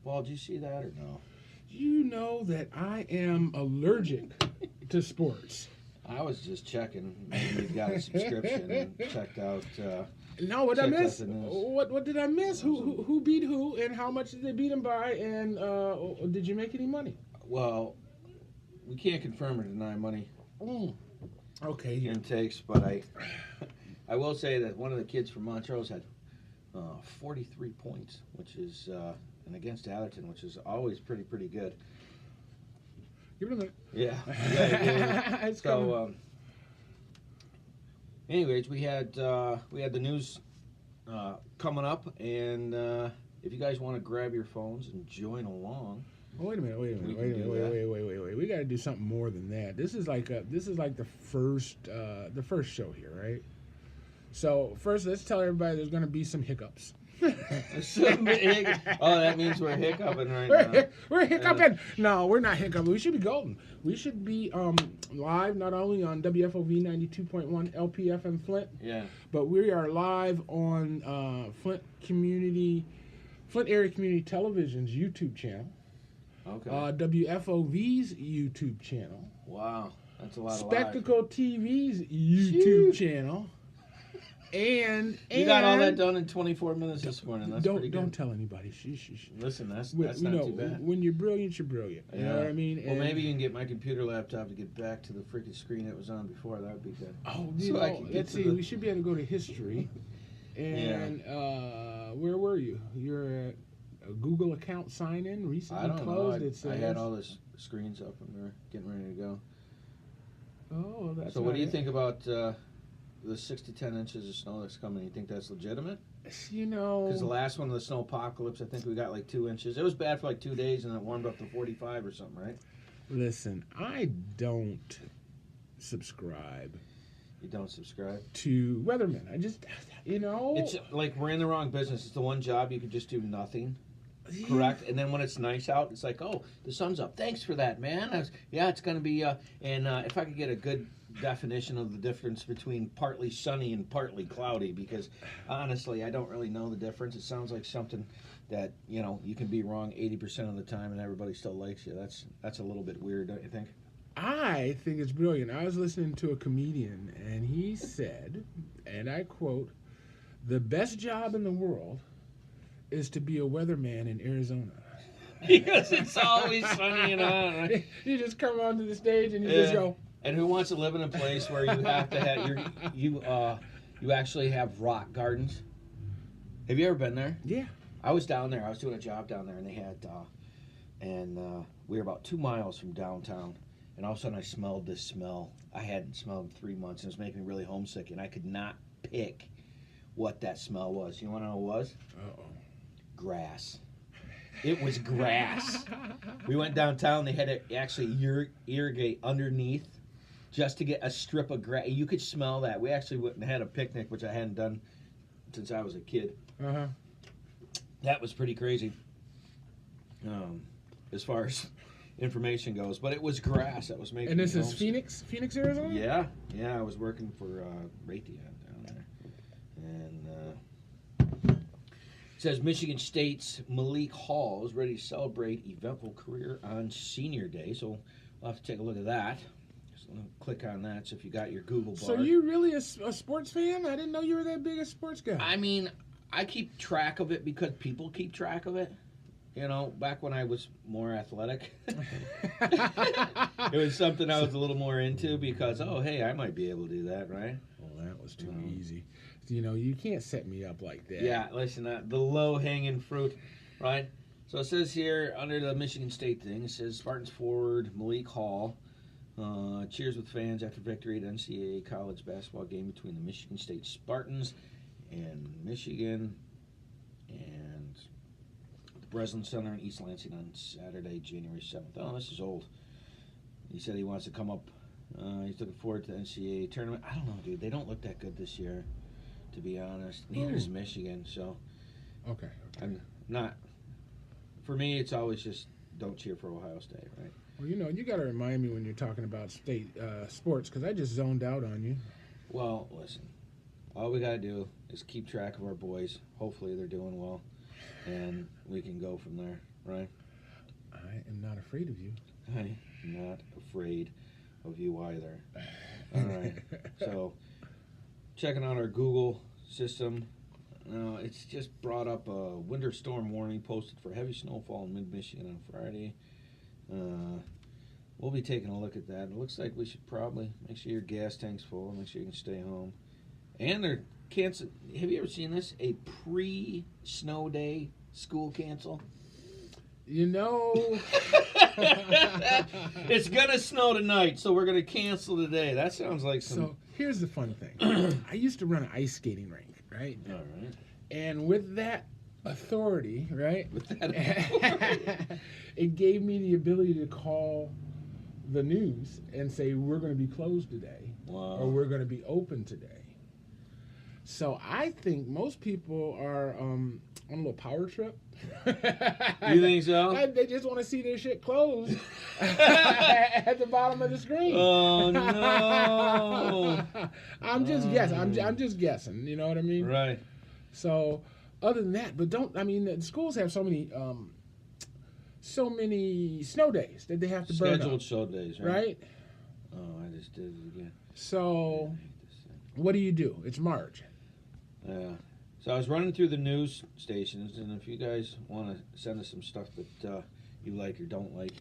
Paul, did you see that or no? You know that I am allergic to sports. I was just checking. Maybe you got a subscription and checked out. No, what did I Checked out miss? the news. What did I miss? Who beat who, and how much did they beat him by? And did you make any money? Well, we can't confirm or deny money Mm. Okay. intakes, but I will say that one of the kids from Montrose had 43 points, which is and against Atherton, which is always pretty good. Give it a minute. Yeah. Yeah. It's coming. So, anyways, we had the news coming up, and if you guys want to grab your phones and join along. Oh, wait a minute. We can do Wait. We got to do something more than that. This is like the first show here, right? So first, let's tell everybody there's going to be some hiccups. Oh, that means we're hiccuping right now. We're hiccuping. No, we're not hiccuping. We should be golden. We should be live not only on WFOV 92.1 LPFM Flint, Yeah. but we are live on Flint Area Community Television's YouTube channel. Okay. WFOV's YouTube channel. Wow, that's a lot of Spectacle TV's YouTube channel. And you got all that done in 24 minutes this morning. That's pretty good. Don't tell anybody. Shh. Listen, that's not too bad. When you're brilliant, you're brilliant. You know what I mean? Well, maybe you can get my computer laptop to get back to the freaking screen it was on before. That would be good. Oh, let's see. We should be able to go to history. And where were you? You're at a Google account sign in recently I don't closed. know. I had all the screens up and we were getting ready to go. Oh, that's so. What do you think about the 6 to 10 inches of snow that's coming? You think that's legitimate? You know, because the last one of the snow apocalypse, I think we got like 2 inches. It was bad for like 2 days, and it warmed up to 45 or something, right? Listen, I don't subscribe. You don't subscribe to weathermen? I just, it's like we're in the wrong business. It's the one job you could just do nothing. Correct. And then when it's nice out, it's like, oh, the sun's up. Thanks for that, man. It's going to be. And if I could get a good definition of the difference between partly sunny and partly cloudy, because honestly, I don't really know the difference. It sounds like something that you can be wrong 80% of the time, and everybody still likes you. That's a little bit weird, don't you think? I think it's brilliant. I was listening to a comedian, and he said, and I quote, "The best job in the world is to be a weatherman in Arizona." Because it's always sunny and hot. Right? You just come onto the stage and you just go. And who wants to live in a place where you have to have you actually have rock gardens? Have you ever been there? Yeah. I was down there. I was doing a job down there, and they had we were about 2 miles from downtown, and all of a sudden I smelled this smell I hadn't smelled in 3 months, and it was making me really homesick, and I could not pick what that smell was. You want to know what it was? Uh-oh. Grass. It was grass. We went downtown. They had to actually irrigate underneath just to get a strip of grass. You could smell that. We actually went and had a picnic, which I hadn't done since I was a kid. Uh-huh. That was pretty crazy as far as information goes. But it was grass that was making. And this is Phoenix, Arizona? Yeah. I was working for Raytheon down there. And it says Michigan State's Malik Hall is ready to celebrate eventful career on Senior Day. So we'll have to take a look at that. Just click on that. So if you got your Google bar. So you really a sports fan? I didn't know you were that big a sports guy. I mean, I keep track of it because people keep track of it. Back when I was more athletic, it was something I was a little more into because, oh, hey, I might be able to do that, right? Well, that was too easy. You can't set me up like that. Yeah, listen, the low-hanging fruit, right? So it says here, under the Michigan State thing, it says Spartans forward Malik Hall cheers with fans after victory at NCAA college basketball game between the Michigan State Spartans and Michigan and the Breslin Center in East Lansing on Saturday, January 7th. Oh, this is old. He said he wants to come up. He's looking forward to the NCAA tournament. I don't know, dude. They don't look that good this year, to be honest. Neither is Michigan, so. Okay. I'm not. For me, it's always just don't cheer for Ohio State, right? Well, you got to remind me when you're talking about state sports because I just zoned out on you. Well, listen. All we got to do is keep track of our boys. Hopefully they're doing well. and we can go from there, right? I am not afraid of you. I am not afraid of you either. All right. So, checking out our Google system. It's just brought up a winter storm warning posted for heavy snowfall in mid-Michigan on Friday. We'll be taking a look at that. It looks like we should probably make sure your gas tank's full, make sure you can stay home. And they're canceling. Have you ever seen this? A pre-snow day school cancel. You know, it's gonna snow tonight, so we're gonna cancel today. That sounds like some. So here's the fun thing. I used to run an ice skating rink, right? All right. And with that authority, right? With that authority. It gave me the ability to call the news and say we're going to be closed today, Wow. or we're going to be open today. So I think most people are on a little power trip. You think so? They just want to see their shit closed at the bottom of the screen. Oh no! I'm just guessing. I'm just guessing. You know what I mean? Right. So, other than that, but the schools have so many snow days that they have to burn Scheduled up, show days, right? Oh, I just did it again. So, what do? It's March. Yeah. So I was running through the news stations, and if you guys want to send us some stuff that you like or don't like,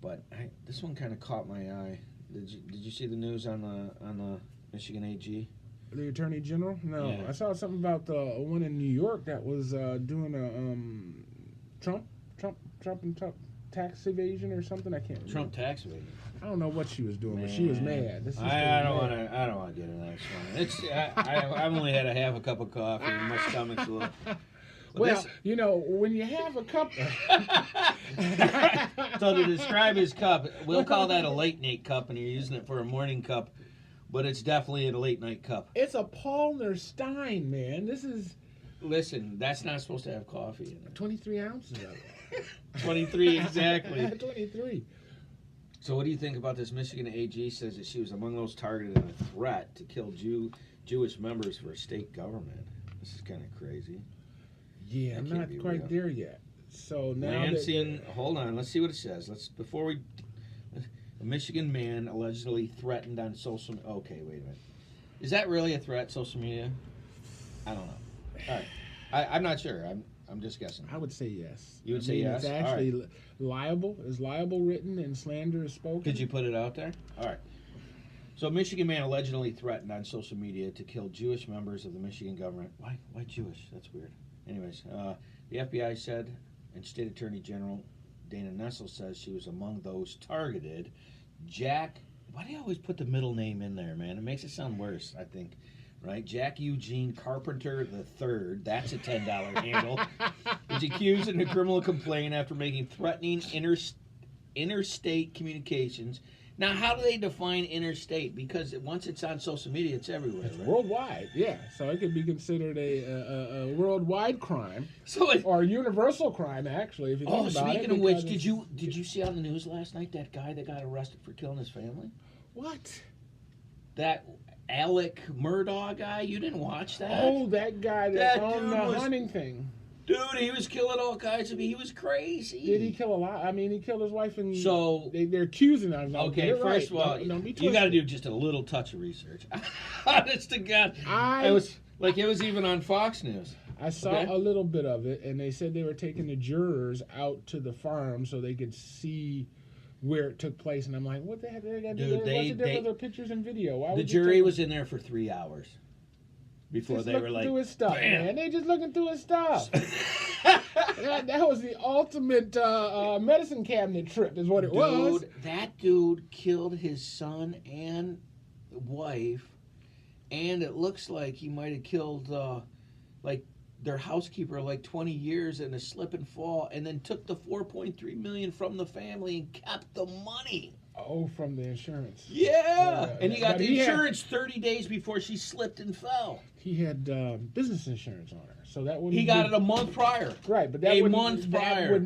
but this one kind of caught my eye. Did you see the news on the Michigan AG? The Attorney General? No, Yeah. I saw something about the one in New York that was doing a Trump tax evasion or something. I can't remember. Trump tax evasion. I don't know what she was doing, but she was mad. I don't want to get into that one. I've only had a half a cup of coffee, and my stomach's a little. Well, when you have a cup. So to describe his cup, we'll call that a late night cup, and you're using it for a morning cup, but it's definitely a late night cup. It's a Paulner Stein, man. This is. Listen, that's not supposed to have coffee in it. 23 ounces of it. 23 exactly. 23. So what do you think about this? Michigan AG says that she was among those targeted in a threat to kill Jewish members for a state government. This is kind of crazy. Yeah, I'm not quite there yet. So now Lansing, hold on, let's see what it says. A Michigan man allegedly threatened on social. Okay, wait a minute. Is that really a threat? Social media? I don't know. All right, I'm not sure. I'm just guessing. I would say yes. You would say yes? It's actually liable. Is libel written and slander is spoken? Could you put it out there? All right. So a Michigan man allegedly threatened on social media to kill Jewish members of the Michigan government. Why Jewish? That's weird. Anyways, the FBI said, and State Attorney General Dana Nessel says she was among those targeted. Jack, why do you always put the middle name in there, man? It makes it sound worse, I think. Right? Jack Eugene Carpenter III, that's a $10 handle, is accused in a criminal complaint after making threatening interstate communications. Now, how do they define interstate? Because once it's on social media, it's everywhere. It's right? worldwide, yeah. So it could be considered a worldwide crime, or a universal crime, actually. If you think about it. Speaking of which, did you see on the news last night that guy that got arrested for killing his family? What? That Alec Murdaugh guy? You didn't watch that? Oh, that guy that owned the hunting thing. Dude, he was killing all kinds of people. He was crazy. Did he kill a lot? I mean, he killed his wife and so they're accusing him. Okay, first of all, you got to do just a little touch of research. Honest to God, it was even on Fox News. I saw a little bit of it, and they said they were taking the jurors out to the farm so they could see where it took place. And I'm like, what the heck? What's the difference with the pictures and video? Why the jury was in there for 3 hours. Before just they were like, through his stuff, bam. Man. They just looking through his stuff. that was the ultimate medicine cabinet trip, is what it was. Dude, that dude killed his son and wife, and it looks like he might have killed their housekeeper 20 years in a slip and fall, and then took the $4.3 million from the family and kept the money. Oh, from the insurance. Yeah. And he got the insurance 30 days before she slipped and fell. He had business insurance on her, so that would. He got it a month prior. Right, but that would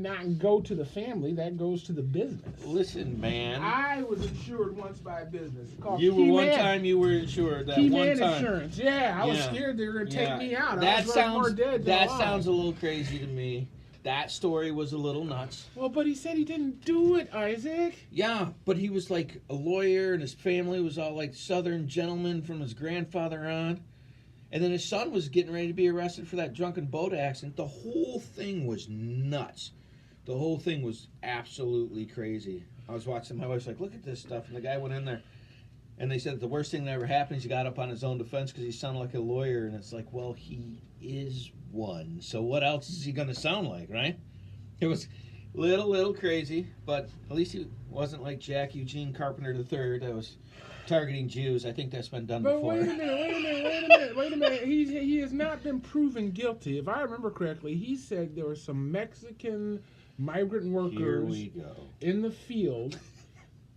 not go to the family. That goes to the business. Listen, man. I was insured once by a business. You were insured that one time. Insurance. Yeah, I was scared they were going to take me out. That sounds a little crazy to me. That story was a little nuts. Well, but he said he didn't do it, Isaac. Yeah, but he was like a lawyer, and his family was all like Southern gentlemen from his grandfather on. And then his son was getting ready to be arrested for that drunken boat accident. The whole thing was nuts. The whole thing was absolutely crazy. I was watching, my wife's like, look at this stuff. And the guy went in there, and they said the worst thing that ever happened is he got up on his own defense because he sounded like a lawyer. And it's like, well, he is one. So what else is he going to sound like, right? It was little crazy, but at least he wasn't like Jack Eugene Carpenter III that was targeting Jews. I think that's been done But before. wait a minute. He has not been proven guilty. If I remember correctly, he said there were some Mexican migrant Here workers we go. in the field,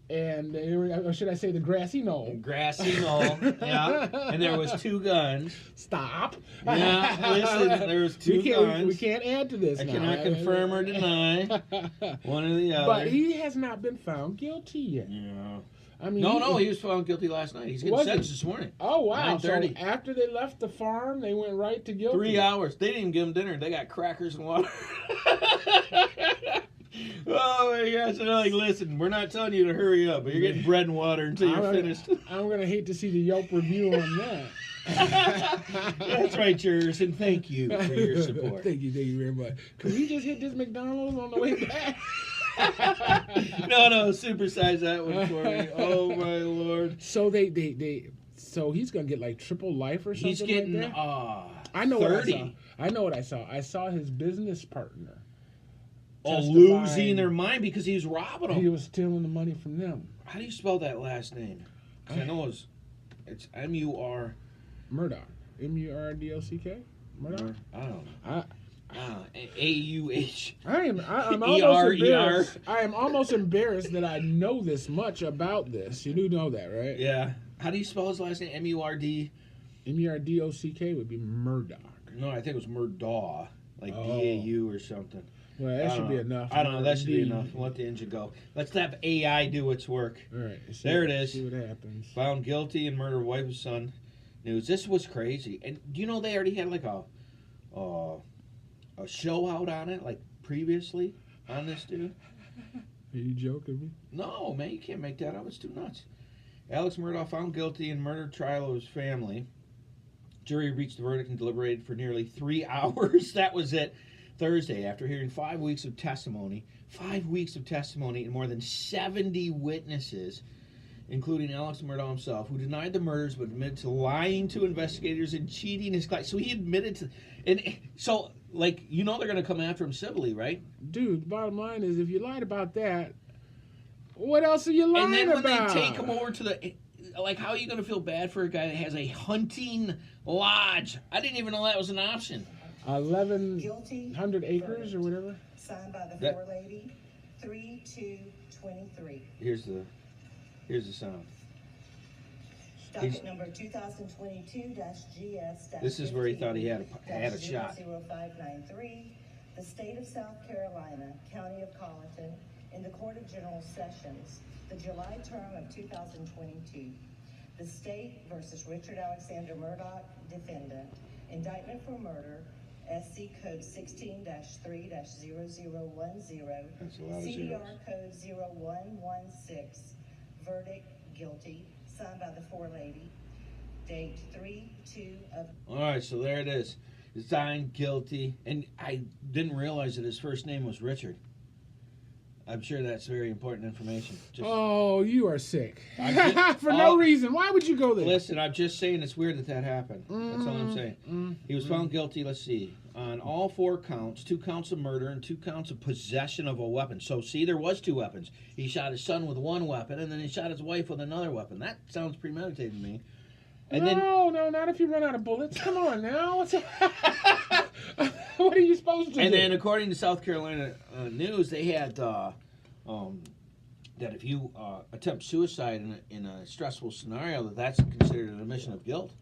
and they were, or should I say the grassy knoll? Grassy knoll, yeah. And there was 2 guns. Stop. Yeah, listen, there was 2 guns. We can't add to this I now. cannot confirm or deny one or the other. But he has not been found guilty yet. Yeah. I mean, No, he was found guilty last night. He's getting Was sentenced he? this morning. Oh wow! 9:30. So after they left the farm, they went right to guilty. 3 hours. They didn't even give him dinner. They got crackers and water. Oh my gosh! They're like, listen, we're not telling you to hurry up, but you're getting bread and water until you're finished. I'm gonna hate to see the Yelp review on that. That's right, jurors, and thank you for your support. Thank you very much. Can we just hit this McDonald's on the way back? No, supersize that one for me. Oh my lord! So so he's gonna get like triple life or something. He's getting like that? I 30. know what I saw. I know what I saw. I saw his business partner. Losing their mind because he was robbing them. He was stealing the money from them. How do you spell that last name? 'Cause I know it's M-U-R. Murdoch. M-U-R-D-O-C-K? Murdoch? I don't know. A-U-H. I'm almost E-R-E-R. embarrassed. I am almost embarrassed that I know this much about this. You do know that, right? Yeah. How do you spell his last name? M-U-R-D? M-U-R-D-O-C-K would be Murdoch. No, I think it was Murdaugh. Like D-A-U or something. Well, that should be enough. I don't know. That should be enough. We'll let the engine go. Let's have AI do its work. All right. There it is. See what happens. Found guilty in murder of wife and son. News. This was crazy. And do you know they already had like a show out on it, like previously on this dude? Are you joking me? No, man, you can't make that up. It's too nuts. Alex Murdaugh found guilty in murder trial of his family. Jury reached the verdict and deliberated for nearly 3 hours. That was it. Thursday, after hearing 5 weeks of testimony, and more than 70 witnesses, including Alex Murdaugh himself, who denied the murders but admitted to lying to investigators and cheating his client. So he admitted to, and so like they're going to come after him civilly, right? Dude, the bottom line is, if you lied about that, what else are you lying about? And then when they take him over to the, like, how are you going to feel bad for a guy that has a hunting lodge? I didn't even know that was an option. 1,100 acres or whatever. Signed by the forelady, 3/2/23. Here's the sound. Docket number 2022-GS. This is where he thought he had a shot. 00593. The state of South Carolina, County of Colleton, in the Court of General Sessions, the July term of 2022. The state versus Richard Alexander Murdaugh, defendant. Indictment for murder. SC code 16-3-0010, CDR code 0116, verdict guilty, signed by the forelady, date 3/2 of... All right, so there it is. Signed guilty, and I didn't realize that his first name was Richard. I'm sure that's very important information. Oh, you are sick. For no reason. Why would you go there? Listen, I'm just saying it's weird that happened. That's all I'm saying. He was found guilty, let's see, on all 4 counts, 2 counts of murder and 2 counts of possession of a weapon. So, see, there was 2 weapons. He shot his son with one weapon, and then he shot his wife with another weapon. That sounds premeditated to me. And no, not if you run out of bullets. Come on now. What are you supposed to do? And then, according to South Carolina News, they had that if you attempt suicide in a stressful scenario, that's considered an admission of guilt.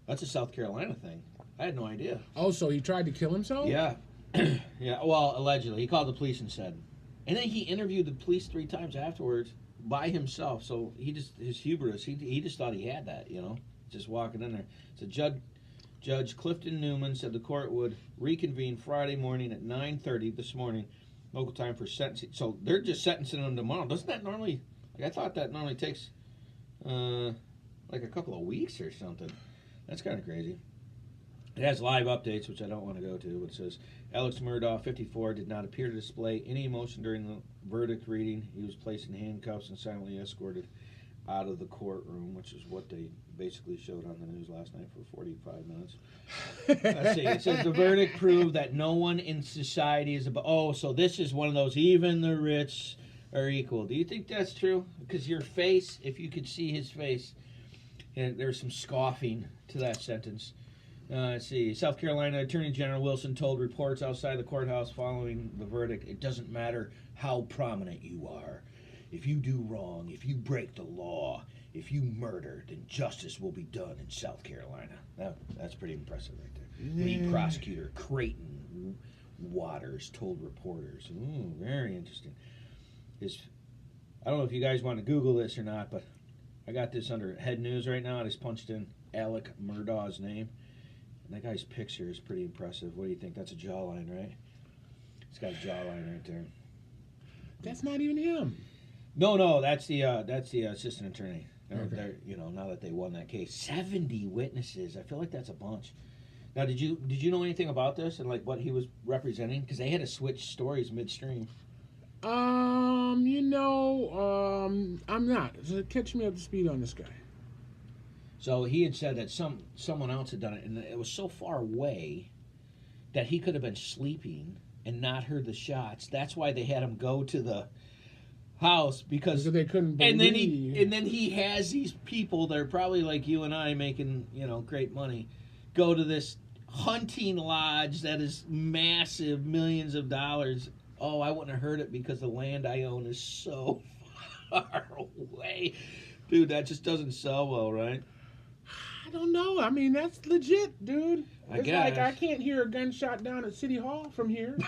That's a South Carolina thing. I had no idea. Oh, so he tried to kill himself? Yeah. Yeah, well, allegedly. He called the police and said. And then he interviewed the police 3 times afterwards by himself. So his hubris, he just thought he had that, just walking in there. So Judge Clifton Newman said the court would reconvene Friday morning at 9:30 this morning, local time for sentencing. So they're just sentencing them tomorrow. Doesn't that normally? I thought that normally takes like a couple of weeks or something. That's kind of crazy. It has live updates, which I don't want to go to. It says Alex Murdaugh, 54, did not appear to display any emotion during the verdict reading. He was placed in handcuffs and silently escorted out of the courtroom, which is what they basically showed on the news last night for 45 minutes. Let's see. It says the verdict proved that no one in society is above. Oh, so this is one of those, even the rich are equal. Do you think that's true? Because your face, if you could see his face, and there's some scoffing to that sentence. Let's see. South Carolina Attorney General Wilson told reports outside the courthouse following the verdict, it doesn't matter how prominent you are. If you do wrong, if you break the law, if you murder, then justice will be done in South Carolina. That's pretty impressive right there. Lead prosecutor Creighton Waters told reporters. Ooh, very interesting. I don't know if you guys want to Google this or not, but I got this under Head News right now. I just punched in Alec Murdaugh's name. And that guy's picture is pretty impressive. What do you think? That's a jawline, right? He's got a jawline right there. That's not even him. No, that's the assistant attorney. Okay. Now that they won that case, 70 witnesses. I feel like that's a bunch. Now, did you know anything about this and like what he was representing? Because they had to switch stories midstream. I'm not. So catch me up to speed on this guy. So he had said that someone else had done it, and it was so far away that he could have been sleeping and not heard the shots. That's why they had him go to the house because they couldn't believe. And then he has these people that are probably like you and I making great money, go to this hunting lodge that is massive, millions of dollars. Oh, I wouldn't have heard it because the land I own is so far away. Dude, that just doesn't sell well, right? I don't know. I mean, that's legit, dude. I guess. Like I can't hear a gunshot down at City Hall from here.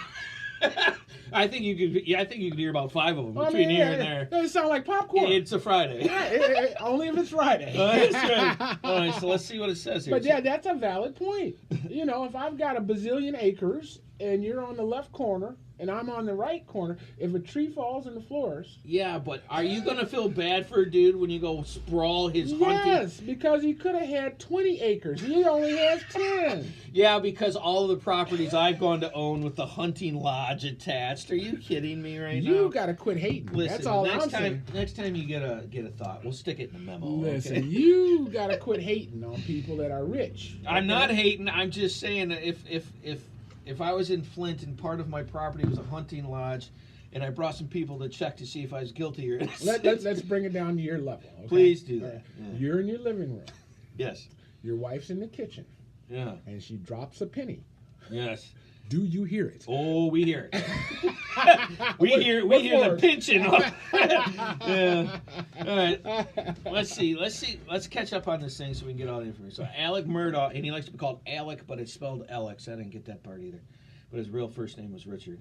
I think you could. Yeah, I think you could hear about 5 of them between here and there. They sound like popcorn. It's a Friday. Yeah, only if it's Friday. That's right. All right, so let's see what it says here. But yeah, that's a valid point. If I've got a bazillion acres and you're on the left corner and I'm on the right corner, if a tree falls in the floors. Yeah, but are you going to feel bad for a dude when you go sprawl his hunting? Yes, because he could have had 20 acres. He only has 10. Yeah, because all of the properties I've gone to own with the hunting lodge attached. Are you kidding me right now? You got to quit hating. Listen, that's all I'm saying. Next time you get a thought, we'll stick it in the memo. Listen, okay? You got to quit hating on people that are rich. Okay? I'm not hating. I'm just saying that if I was in Flint and part of my property was a hunting lodge, and I brought some people to check to see if I was guilty or innocent. Let's bring it down to your level. Okay? Please do that. Right. Yeah. You're in your living room. Yes. Your wife's in the kitchen. Yeah. And she drops a penny. Yes. Do you hear it? Oh, we hear it. we hear the pinching. Yeah. All right. Let's see. Let's catch up on this thing so we can get all the information. So Alec Murdaugh, and he likes to be called Alec, but it's spelled Alex. I didn't get that part either. But his real first name was Richard.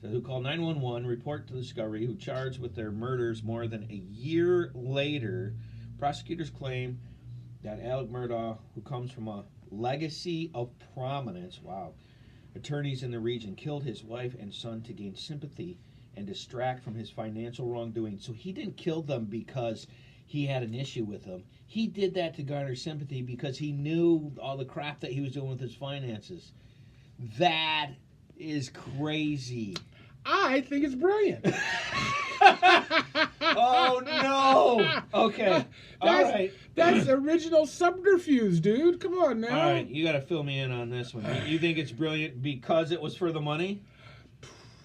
So who called 911, report to the Discovery, who charged with their murders more than a year later. Prosecutors claim that Alec Murdaugh, who comes from a legacy of prominence, wow, attorneys in the region, killed his wife and son to gain sympathy and distract from his financial wrongdoing. So he didn't kill them because he had an issue with them. He did that to garner sympathy because he knew all the crap that he was doing with his finances. That is crazy. I think it's brilliant. Oh, no. Okay. All right. That's original subterfuge, dude. Come on now. All right. You got to fill me in on this one. You think it's brilliant because it was for the money?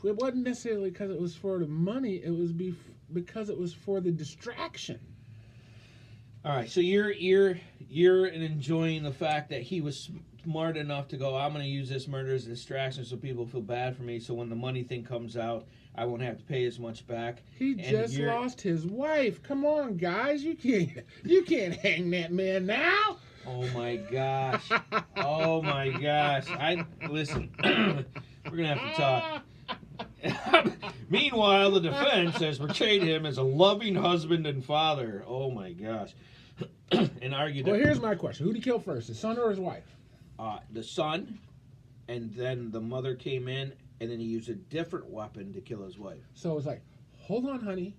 It wasn't necessarily because it was for the money. It was because it was for the distraction. All right. So you're enjoying the fact that he was smart enough to go, I'm going to use this murder as a distraction so people feel bad for me, so when the money thing comes out, I won't have to pay as much back. He just lost his wife. Come on, guys. You can't hang that man now. Oh my gosh. Oh my gosh. Listen. We're going to have to talk. Meanwhile, the defense has portrayed him as a loving husband and father. Oh my gosh. And argued Well, here's my question. Who did he kill first, his son or his wife? the son, and then the mother came in, and then he used a different weapon to kill his wife. So it's like, hold on, honey.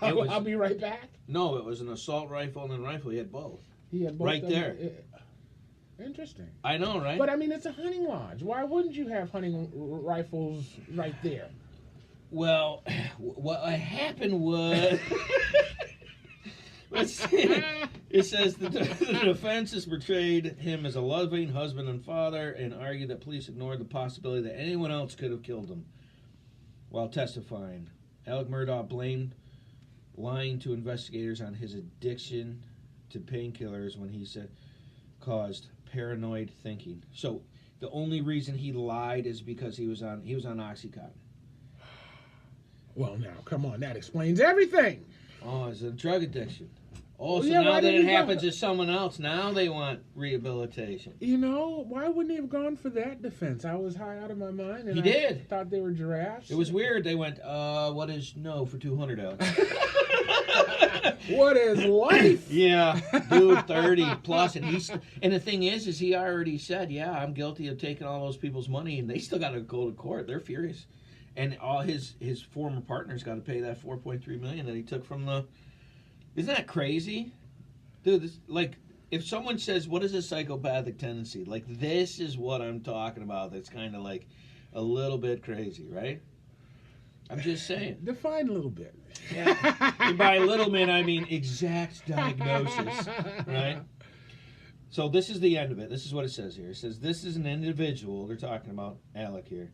was- I'll be right back. No, it was an assault rifle and a rifle. He had both. He had both Right of them. there. Interesting. I know, right? But I mean, it's a hunting lodge. Why wouldn't you have hunting rifles right there? Well, what happened was... Let's see. It says the defense has portrayed him as a loving husband and father and argued that police ignored the possibility that anyone else could have killed him while testifying. Alec Murdaugh blamed lying to investigators on his addiction to painkillers when he said caused paranoid thinking. So the only reason he lied is because he was on Oxycontin. Well, now, come on. That explains everything. Oh, it's a drug addiction. Oh, so Yeah, now why that didn't it he go- happens to someone else, now they want rehabilitation. You know, why wouldn't he have gone for that defense? I was high out of my mind. And He I did. thought they were giraffes. It was weird. They went, what is no for 200 Alex? What is life? Yeah, dude, 30 plus, and the thing is he already said, yeah, I'm guilty of taking all those people's money, and they still got to go to court. They're furious, and all his former partners got to pay that $4.3 million that he took from the. Isn't that crazy, dude? This, like, if someone says, "What is a psychopathic tendency?" Like, this is what I'm talking about. That's kind of like a little bit crazy, right? I'm just saying. Define a little bit. Yeah. And by a little bit, I mean exact diagnosis, right? So this is the end of it. This is what it says here. It says, this is an individual, they're talking about Alec here,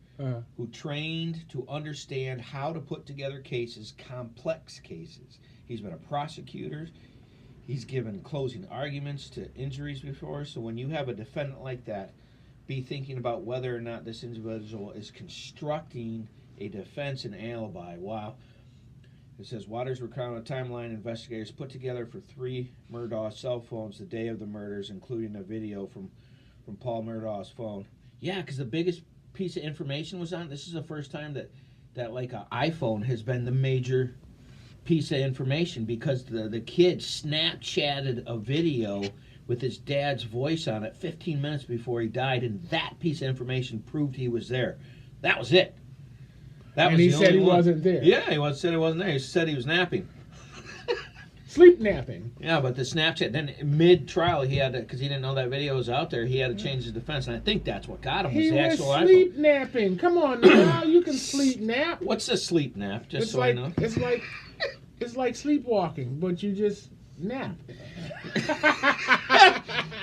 who trained to understand how to put together cases, complex cases. He's been a prosecutor. He's given closing arguments to injuries before. So when you have a defendant like that, be thinking about whether or not this individual is constructing a defense and alibi. Wow. It says Waters recounted a timeline investigators put together for 3 Murdaugh cell phones the day of the murders, including a video from Paul Murdaugh's phone. Yeah, because the biggest piece of information was on. This is the first time that like an iPhone has been the major piece of information, because the kid Snapchatted a video with his dad's voice on it 15 minutes before he died, and that piece of information proved he was there. That was it. That And was he the said only he one. wasn't there. Yeah, said he wasn't there. He said he was napping. Sleep napping. Yeah, but the Snapchat, then mid-trial, he had to, because he didn't know that video was out there, he had to change his defense, and I think that's what got him, was He the was actual sleep iPhone. napping. Come on now, you can sleep nap. What's a sleep nap, just It's so like I know? it's like sleepwalking, but you just nap.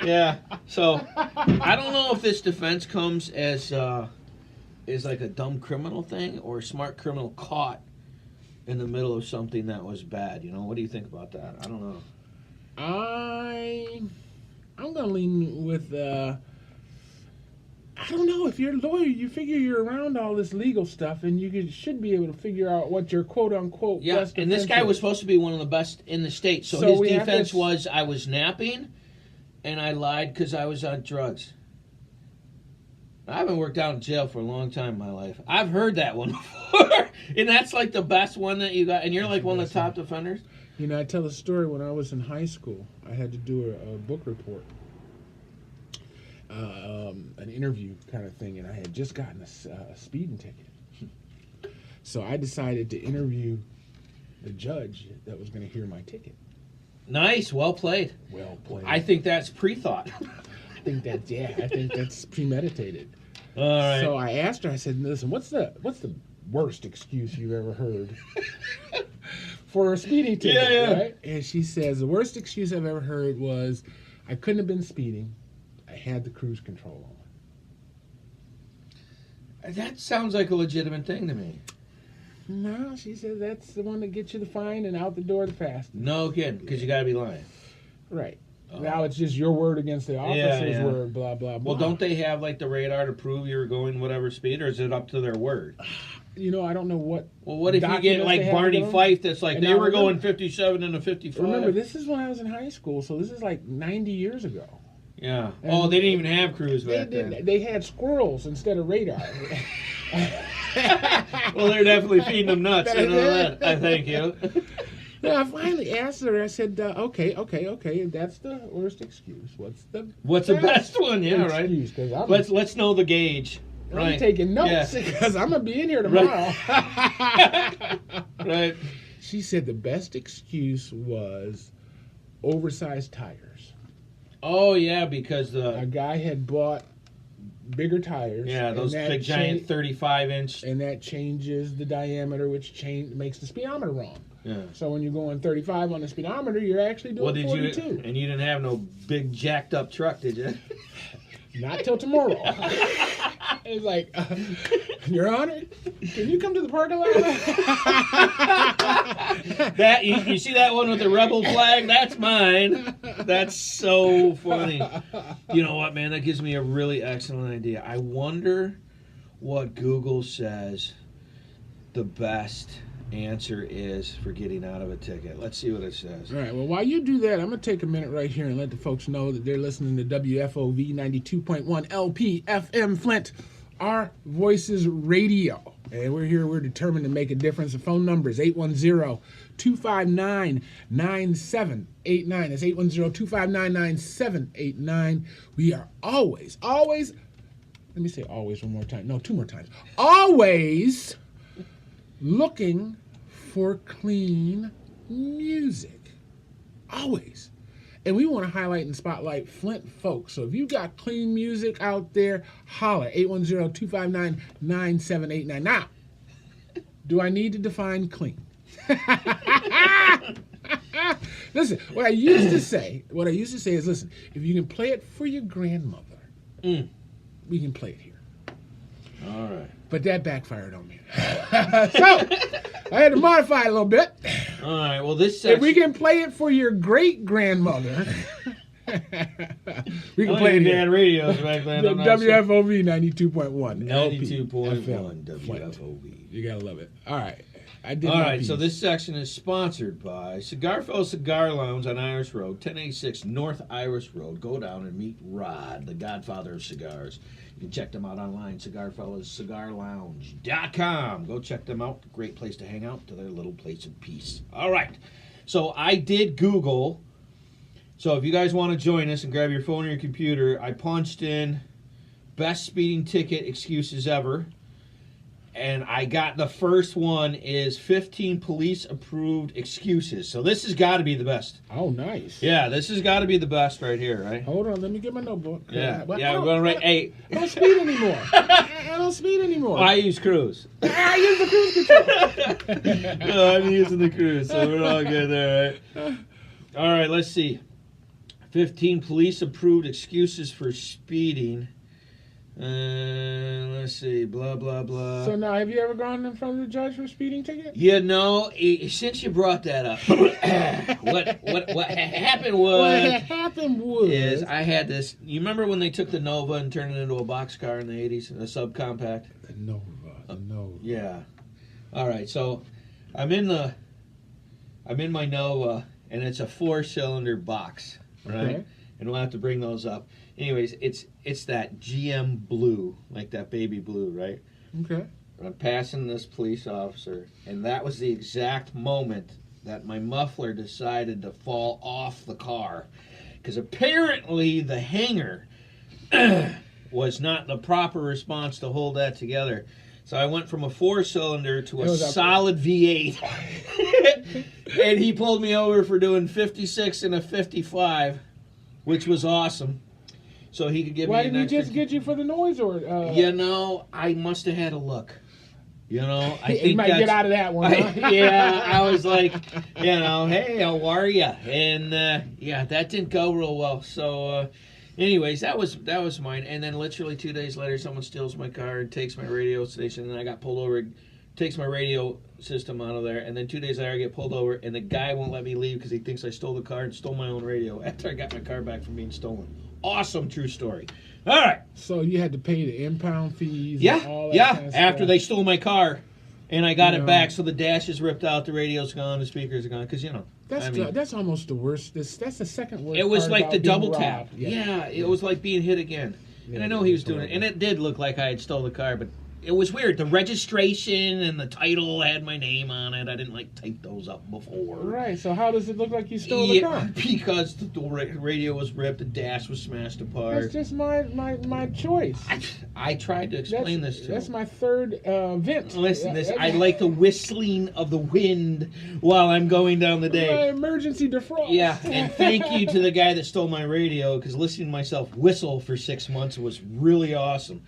Yeah, so I don't know if this defense comes as like a dumb criminal thing or a smart criminal caught in the middle of something that was bad. You know, what do you think about that? I don't know. I'm gonna lean with I don't know. If you're a lawyer, you figure you're around all this legal stuff, and should be able to figure out what your quote unquote Yeah, best and this defense guy is. was supposed to be one of the best in the state. So his we have defense this- was, I was napping, and I lied because I was on drugs. I haven't worked out in jail for a long time in my life. I've heard that one before, and that's like the best one that you got. And you're like one of the top defenders. You know, I tell a story. When I was in high school, I had to do a book report, an interview kind of thing, and I had just gotten a speeding ticket. So I decided to interview the judge that was going to hear my ticket. Nice, well played. Well played. I think that's pre-thought. I think that's premeditated. All right. So I asked her. I said, "Listen, what's the worst excuse you've ever heard for a speeding ticket?" Yeah. Right? And she says, "The worst excuse I've ever heard was I couldn't have been speeding. I had the cruise control on." That sounds like a legitimate thing to me. No, she said that's the one that gets you the fine and out the door the fastest. No kidding, because you got to be lying. Right. Oh. Now it's just your word against the officer's yeah. word. Blah blah blah. Well, don't they have like the radar to prove you're going whatever speed, or is it up to their word? You know, I don't know what. Well, what if you get documents like they have Barney to go? Fife that's like, And they now were going remember- 57 and a 55? Remember, this is when I was in high school, so this is like 90 years ago. Yeah. And Oh, they didn't even have cruise They back then. didn't. They had squirrels instead of radar. Well, they're definitely feeding them nuts. I know that. I thank you. Then I finally asked her. I said, "Okay, that's the worst excuse. What's the best one? Yeah, right. excuse? Because Let's know the gauge. I'm Right. taking notes because I'm gonna be in here tomorrow." Right. She said the best excuse was oversized tires. Oh yeah, because A guy had bought bigger tires. those big giant 35-inch. And that changes the diameter, which makes the speedometer wrong. Yeah. So when you're going 35 on the speedometer, you're actually doing 42. And you didn't have no big jacked up truck, did you? Not till tomorrow. It's like, Your Honor, can you come to the parking lot? That you see that one with the rebel flag? That's mine. That's so funny. You know what, man? That gives me a really excellent idea. I wonder what Google says the best answer is for getting out of a ticket. Let's see what it says. All right, well, while you do that, I'm going to take a minute right here and let the folks know that they're listening to WFOV 92.1 LP FM Flint, Our Voices Radio. And we're determined to make a difference. The phone number is 810-259-9789. That's 810-259-9789. We are always, let me say always one more time. No, two more times. Always looking for clean music. Always. And we want to highlight and spotlight Flint folks. So if you got clean music out there, holler. 810-259-9789. Now, do I need to define clean? Listen, what I used to say is, listen, if you can play it for your grandmother, we can play it here. All right. But that backfired on me. So, I had to modify it a little bit. All right, well, this section... If we can play it for your great-grandmother, we can play it here. Radios back then. WFOV 92.1. 92.1 WFOV. You gotta love it. All right. All right, so this section is sponsored by Cigarfo Cigar Lounge on Iris Road, 1086 North Iris Road. Go down and meet Rod, the godfather of cigars. You can check them out online, cigarfellowscigarlounge.com. Go check them out. Great place to hang out to their little place of peace. All right, so I did Google. So if you guys want to join us and grab your phone or your computer, I punched in best speeding ticket excuses ever. And I got the first one is 15 police-approved excuses. So this has got to be the best. Oh, nice. Yeah, this has got to be the best right here, right? Hold on, let me get my notebook. Yeah, we're going to write 8. I don't speed anymore. I don't speed anymore. I use cruise. I use the cruise control. No, I'm using the cruise, so we're all good there, right? All right, let's see. 15 police-approved excuses for speeding. Let's see, blah, blah, blah. So now, have you ever gone in front of the judge for a speeding ticket? You know, since you brought that up, what happened was I had this. You remember when they took the Nova and turned it into a boxcar in the 80s, a subcompact? The Nova. Yeah. All right, so I'm in my Nova, and it's a 4-cylinder box, right? Okay. And we'll have to bring those up. Anyways, it's that GM blue, like that baby blue, right? Okay. I'm passing this police officer, and that was the exact moment that my muffler decided to fall off the car. Because apparently the hanger was not the proper response to hold that together. So I went from a 4-cylinder to a solid V8. And he pulled me over for doing 56 and a 55, which was awesome. So he could give me an extra... Why didn't he just get you for the noise? Or You know, I must have had a look. You know, I think he might get out of that one, huh? Yeah, I was like, you know, hey, how are you? And, yeah, that didn't go real well. So, anyways, that was mine. And then literally 2 days later, someone steals my car and takes my radio station. And I got pulled over, takes my radio system out of there. And then 2 days later, I get pulled over. And the guy won't let me leave because he thinks I stole the car and stole my own radio after I got my car back from being stolen. Awesome true story. All right. So you had to pay the impound fees? Yeah, and all that kind of after stuff. they stole my car. And I got it back, so the dash is ripped out, the radio's gone, the speakers are gone. Because, you know, that's almost the worst. That's the second worst. It was part like about the being double robbed. tap. Yeah, it was like being hit again. Yeah, and I know he was doing it. And it did look like I had stole the car, but it was weird. The registration and the title had my name on it. I didn't like type those up before. Right. So how does it look like you stole the car? Because the radio was ripped, the dash was smashed apart. That's just my choice. I tried to explain this to That's him. my third vent. Listen, I like the whistling of the wind while I'm going down the My day. emergency defrost. Yeah, and thank you to the guy that stole my radio, because listening to myself whistle for 6 months was really awesome.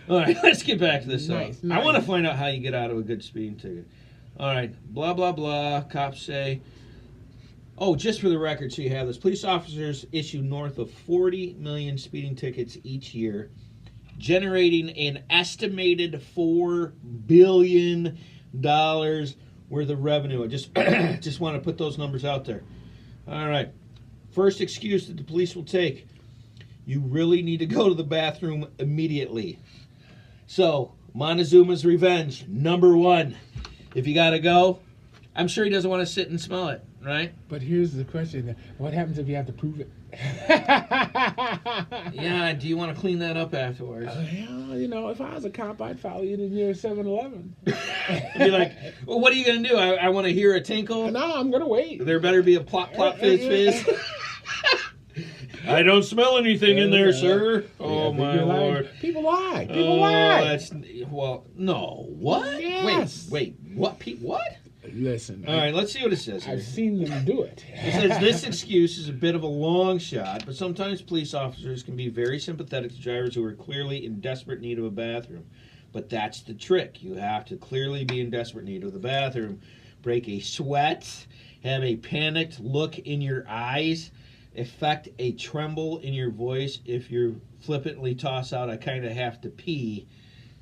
All right, let's get back to this. Nice. I want to find out how you get out of a good speeding ticket. All right, blah, blah, blah. Cops say, oh, just for the record, so you have this. Police officers issue north of 40 million speeding tickets each year, generating an estimated $4 billion worth of revenue. I just want to put those numbers out there. All right. First excuse that the police will take. You really need to go to the bathroom immediately. So, Montezuma's revenge, number one. If you got to go, I'm sure he doesn't want to sit and smell it, right? But here's the question. What happens if you have to prove it? Yeah, do you want to clean that up afterwards? Well, if I was a cop, I'd follow you to near 7-Eleven. Be like, well, what are you going to do? I want to hear a tinkle. No, I'm going to wait. There better be a plop, plop, fizz, fizz. I don't smell anything in there, sir. Oh, my Lord. People lie. People lie. No. What? Yes. Wait. What? What? Listen. All right, let's see what it says here. I've seen them do it. It says this excuse is a bit of a long shot, but sometimes police officers can be very sympathetic to drivers who are clearly in desperate need of a bathroom. But that's the trick. You have to clearly be in desperate need of the bathroom. Break a sweat, have a panicked look in your eyes, affect a tremble in your voice. If you flippantly toss out, I kind of have to pee,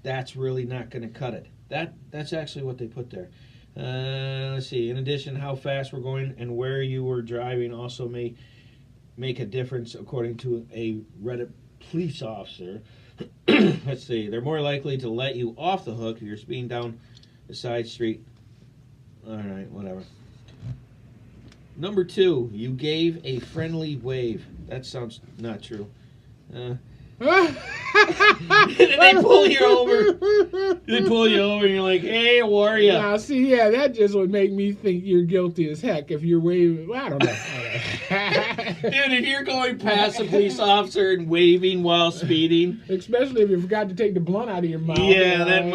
that's really not going to cut it. That's actually what they put there. Let's see. In addition, how fast we're going and where you were driving also may make a difference, according to a Reddit police officer. Let's see. They're more likely to let you off the hook if you're speeding down the side street. All right, whatever. Number 2, you gave a friendly wave. That sounds not true. They pull you over. They pull you over and you're like, hey, how are you? Now, see, yeah, that just would make me think you're guilty as heck if you're waving. Well, I don't know. Dude, if you're going past a police officer and waving while speeding. Especially if you forgot to take the blunt out of your mouth. Yeah, that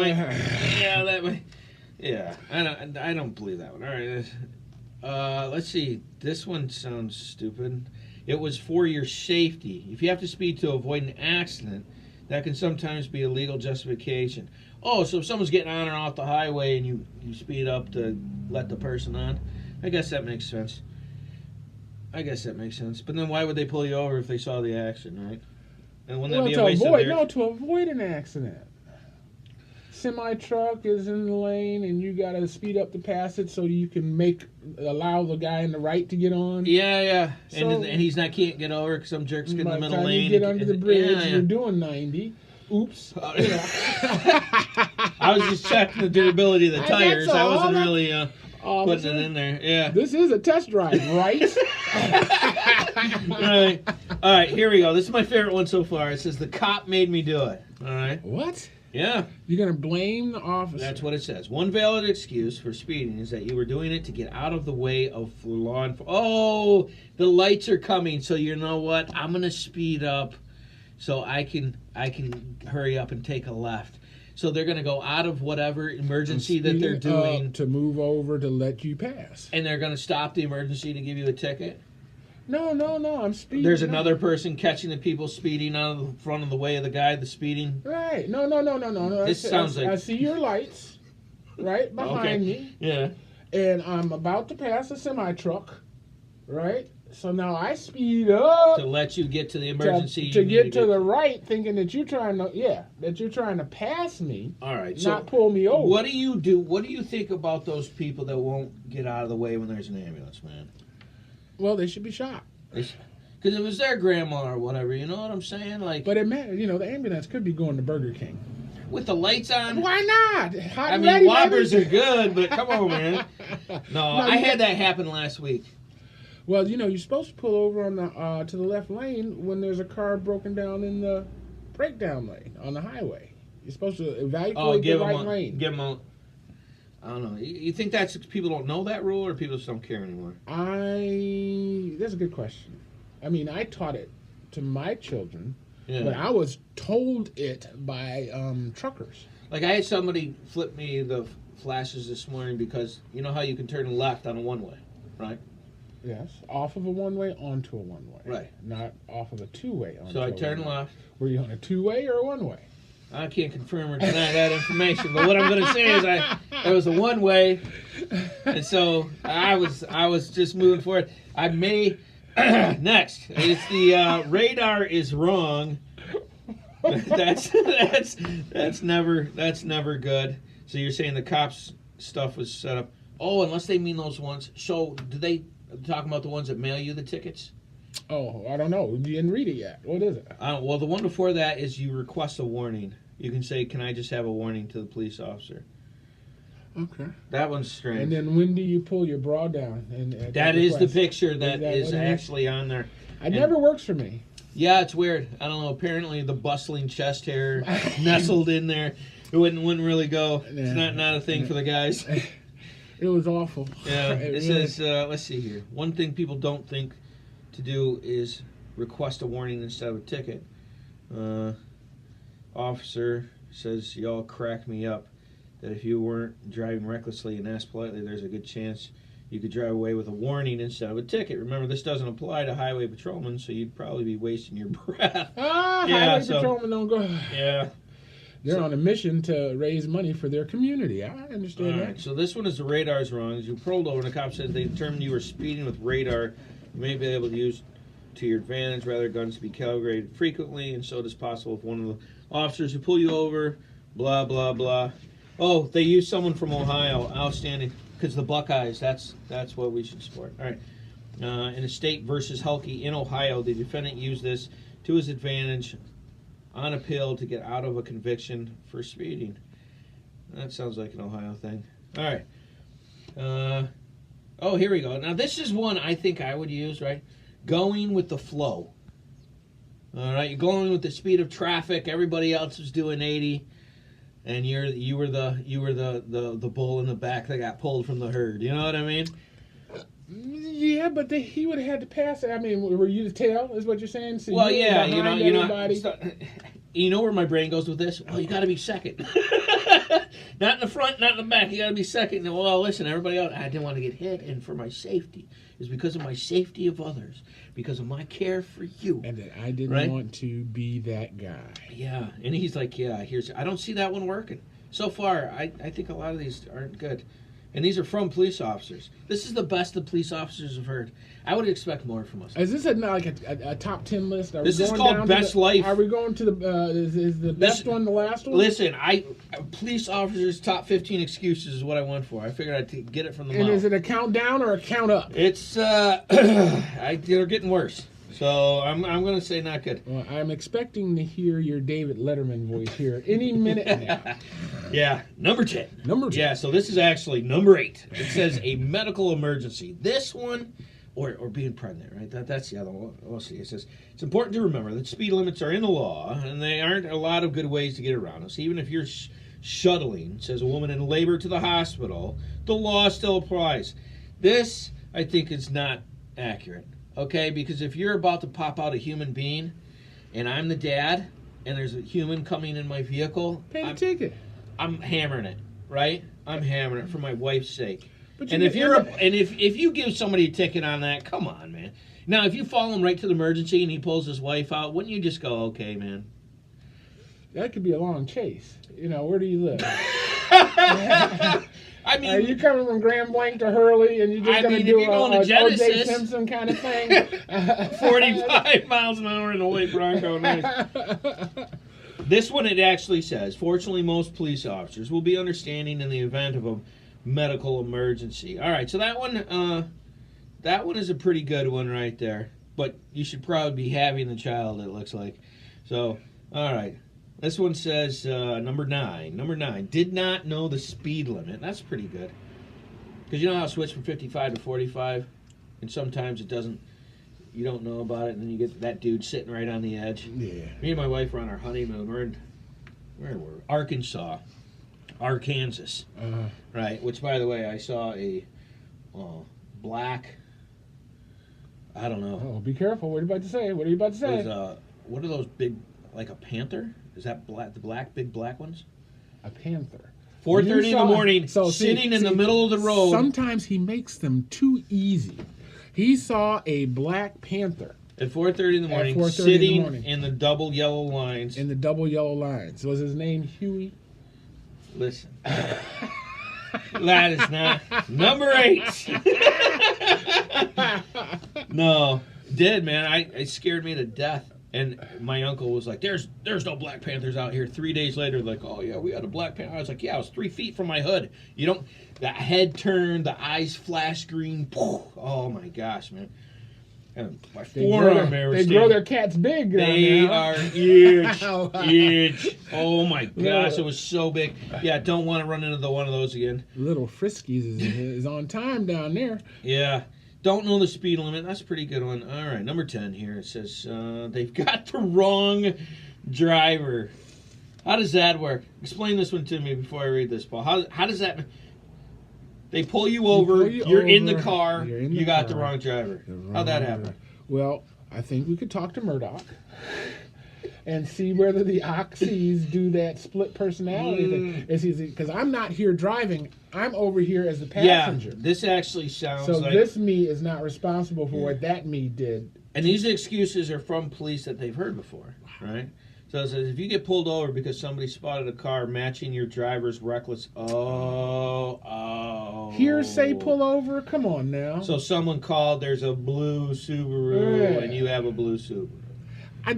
might. Yeah, I don't believe that one. All right. Let's see. This one sounds stupid. It was for your safety. If you have to speed to avoid an accident, that can sometimes be a legal justification. Oh, so if someone's getting on or off the highway and you speed up to let the person on, I guess that makes sense. But then why would they pull you over if they saw the accident, right? And wouldn't that be a waste of their... to avoid an accident. Semi-truck is in the lane and you got to speed up to pass it so you can allow the guy in the right to get on. Yeah. So, and he's not can't get over because some jerks get in the middle lane. You get under the bridge, you're doing 90. Oops. I was just checking the durability of the tires. I wasn't really putting it in there. Yeah. This is a test drive, right? All right, here we go. This is my favorite one so far. It says the cop made me do it. All right. What? Yeah. You're going to blame the officer. That's what it says. One valid excuse for speeding is that you were doing it to get out of the way of law enforcement. Oh, the lights are coming, so you know what? I'm going to speed up so I can hurry up and take a left. So they're going to go out of whatever emergency that they're doing. To move over to let you pass. And they're going to stop the emergency to give you a ticket? No, I'm speeding. There's another person catching the people speeding out of the front of the way of the guy that's speeding? Right. No. This sounds like... I see your lights right behind me. Yeah. And I'm about to pass a semi-truck, right? So now I speed up. To let you get to the emergency. To get to the right, thinking that you're trying to pass me. All right. Not pull me over. What do you do? What do you think about those people that won't get out of the way when there's an ambulance, man? Well, they should be shot. Because it was their grandma or whatever, you know what I'm saying? Like, but it matters. The ambulance could be going to Burger King. With the lights on? Why not? Whoppers are good, but come on, man. No, I had that happen last week. Well, you're supposed to pull over on the to the left lane when there's a car broken down in the breakdown lane on the highway. You're supposed to evaluate the give right them lane. give them a. I don't know. You think that's people don't know that rule, or people just don't care anymore? That's a good question. I mean, I taught it to my children, Yeah. but I was told it by truckers. Like I had somebody flip me the flashes this morning because you know how you can turn left on a one-way, right? Yes, off of a one-way onto a one-way. Right. Not off of a two-way onto So I a turned one-way. left. Were you on a two-way or a one-way? I can't confirm or deny that information, but what I'm going to say is it was a one-way, and so I was just moving forward. I may next. It's the radar is wrong. that's never good. So you're saying the cops stuff was set up? Oh, unless they mean those ones. So do they talking about the ones that mail you the tickets? Oh, I don't know. You didn't read it yet. What is it? Well, the one before that is you request a warning. You can say, "Can I just have a warning to the police officer?" Okay. That one's strange. And then when do you pull your bra down? And that is the request? picture that that is what it is? actually on there. It never works for me. Yeah, it's weird. I don't know. Apparently, the bustling chest hair nestled in there, it wouldn't really go. It's not a thing for the guys. It was awful. Yeah. It It really- says, let's see here. One thing people don't think to do is request a warning instead of a ticket. Officer says, "Y'all crack me up that if you weren't driving recklessly and asked politely, there's a good chance you could drive away with a warning instead of a ticket. Remember, this doesn't apply to highway patrolmen, so you'd probably be wasting your breath." Highway patrolmen don't go. Yeah. They're on a mission to raise money for their community. I understand All that. right, so this one is the radar's wrong. As you pulled over and the cop said they determined you were speeding with radar, you may be able to use to your advantage rather guns to be calibrated frequently, and so it is possible if one of the officers who pull you over, blah, blah, blah. Oh, they used someone from Ohio. Outstanding. Because the Buckeyes, that's what we should support. All right. In a state versus Helke in Ohio, the defendant used this to his advantage on appeal to get out of a conviction for speeding. That sounds like an Ohio thing. All right. Oh, here we go. Now, this is one I think I would use, right? Going with the flow. All right, you're going with the speed of traffic. Everybody else is doing 80, and you were the bull in the back that got pulled from the herd. You know what I mean? Yeah, but he would have had to pass it. I mean, were you the tail? Is what you're saying? So Well, you were yeah, behind everybody? you know where my brain goes with this? Well, you got to be second. Not in the front, not in the back. You got to be second. And, well, listen, everybody else, I didn't want to get hit, and for my safety. It's because of my safety of others, because of my care for you. And that I didn't Right? want to be that guy. Yeah, and he's like, yeah, I don't see that one working. So far, I think a lot of these aren't good. And these are from police officers. This is the best the police officers have heard. I would expect more from us. Is this like a top 10 list? Are This we is going called down Best to the, Life. Are we going to the, is the best one the last one? Listen, police officers' top 15 excuses is what I went for. I figured I'd get it from the And mouth. is it a count down or a count up? It's, they're getting worse. So I'm going to say not good. Well, I'm expecting to hear your David Letterman voice here any minute now. Yeah, number 10. Number 10. Yeah, so this is actually number 8. It says a medical emergency. This one, or being pregnant, right? That's the other one. We'll see. It says, it's important to remember that speed limits are in the law, and they aren't a lot of good ways to get around us. Even if you're shuttling, says a woman in labor to the hospital, the law still applies. This, I think, is not accurate. Okay, because if you're about to pop out a human being, and I'm the dad, and there's a human coming in my vehicle, Pay the ticket. I'm hammering it, right? I'm hammering it for my wife's sake. But And if if you give somebody a ticket on that, come on, man. Now, if you follow him right to the emergency and he pulls his wife out, wouldn't you just go, okay, man? That could be a long chase. You know, where do you live? I mean, Are you coming from Grand Blanc to Hurley and you're just going to if do you're going a to Genesis, O.J. Simpson kind of thing? 45 miles an hour in a white Bronco. Nice. This one, it actually says, fortunately, most police officers will be understanding in the event of a medical emergency. All right, so that one is a pretty good one right there. But you should probably be having the child, it looks like. So, all right. This one says number 9. Number 9, did not know the speed limit. That's pretty good. Because you know how I switch from 55 to 45? And sometimes it doesn't, you don't know about it, and then you get that dude sitting right on the edge. Yeah. Me and my wife were on our honeymoon. where were we? Arkansas. Right, which, by the way, I saw a black, I don't know. Oh, be careful. What are you about to say? What are you about to say? It was, what are those big, like a panther? Is that big black ones? A panther. 4:30 in the morning, sitting in the middle of the road. Sometimes he makes them too easy. He saw a black panther. At 4:30 in the morning, sitting in the double yellow lines. In the double yellow lines. Was his name Huey? Listen. That is not number 8. No, did, man. It scared me to death. And my uncle was like, "There's no Black Panthers out here." 3 days later, like, "Oh yeah, we had a Black Panther." I was like, "Yeah, I was 3 feet from my hood." You don't. The head turned, the eyes flash green. Oh my gosh, man. And my forearm area. They grow their cats big. They are huge, huge. Oh my gosh, it was so big. Yeah, don't want to run into one of those again. Little Friskies is on time down there. Yeah. Don't know the speed limit. That's a pretty good one. All right, number 10 here. It says they've got the wrong driver. How does that work? Explain this one to me before I read this, Paul. How does that... They pull you over, you're in the car, you got the wrong driver. How'd that happen? Well, I think we could talk to Murdoch and see whether the Oxys do that split personality thing. Because I'm not here driving, I'm over here as the passenger. Yeah, this actually sounds so like... this me is not responsible for what that me did. And these excuses are from police that they've heard before, right? So it says, if you get pulled over because somebody spotted a car matching your driver's reckless... Hearsay pull over? Come on now. So someone called, there's a blue Subaru, and you have a blue Subaru.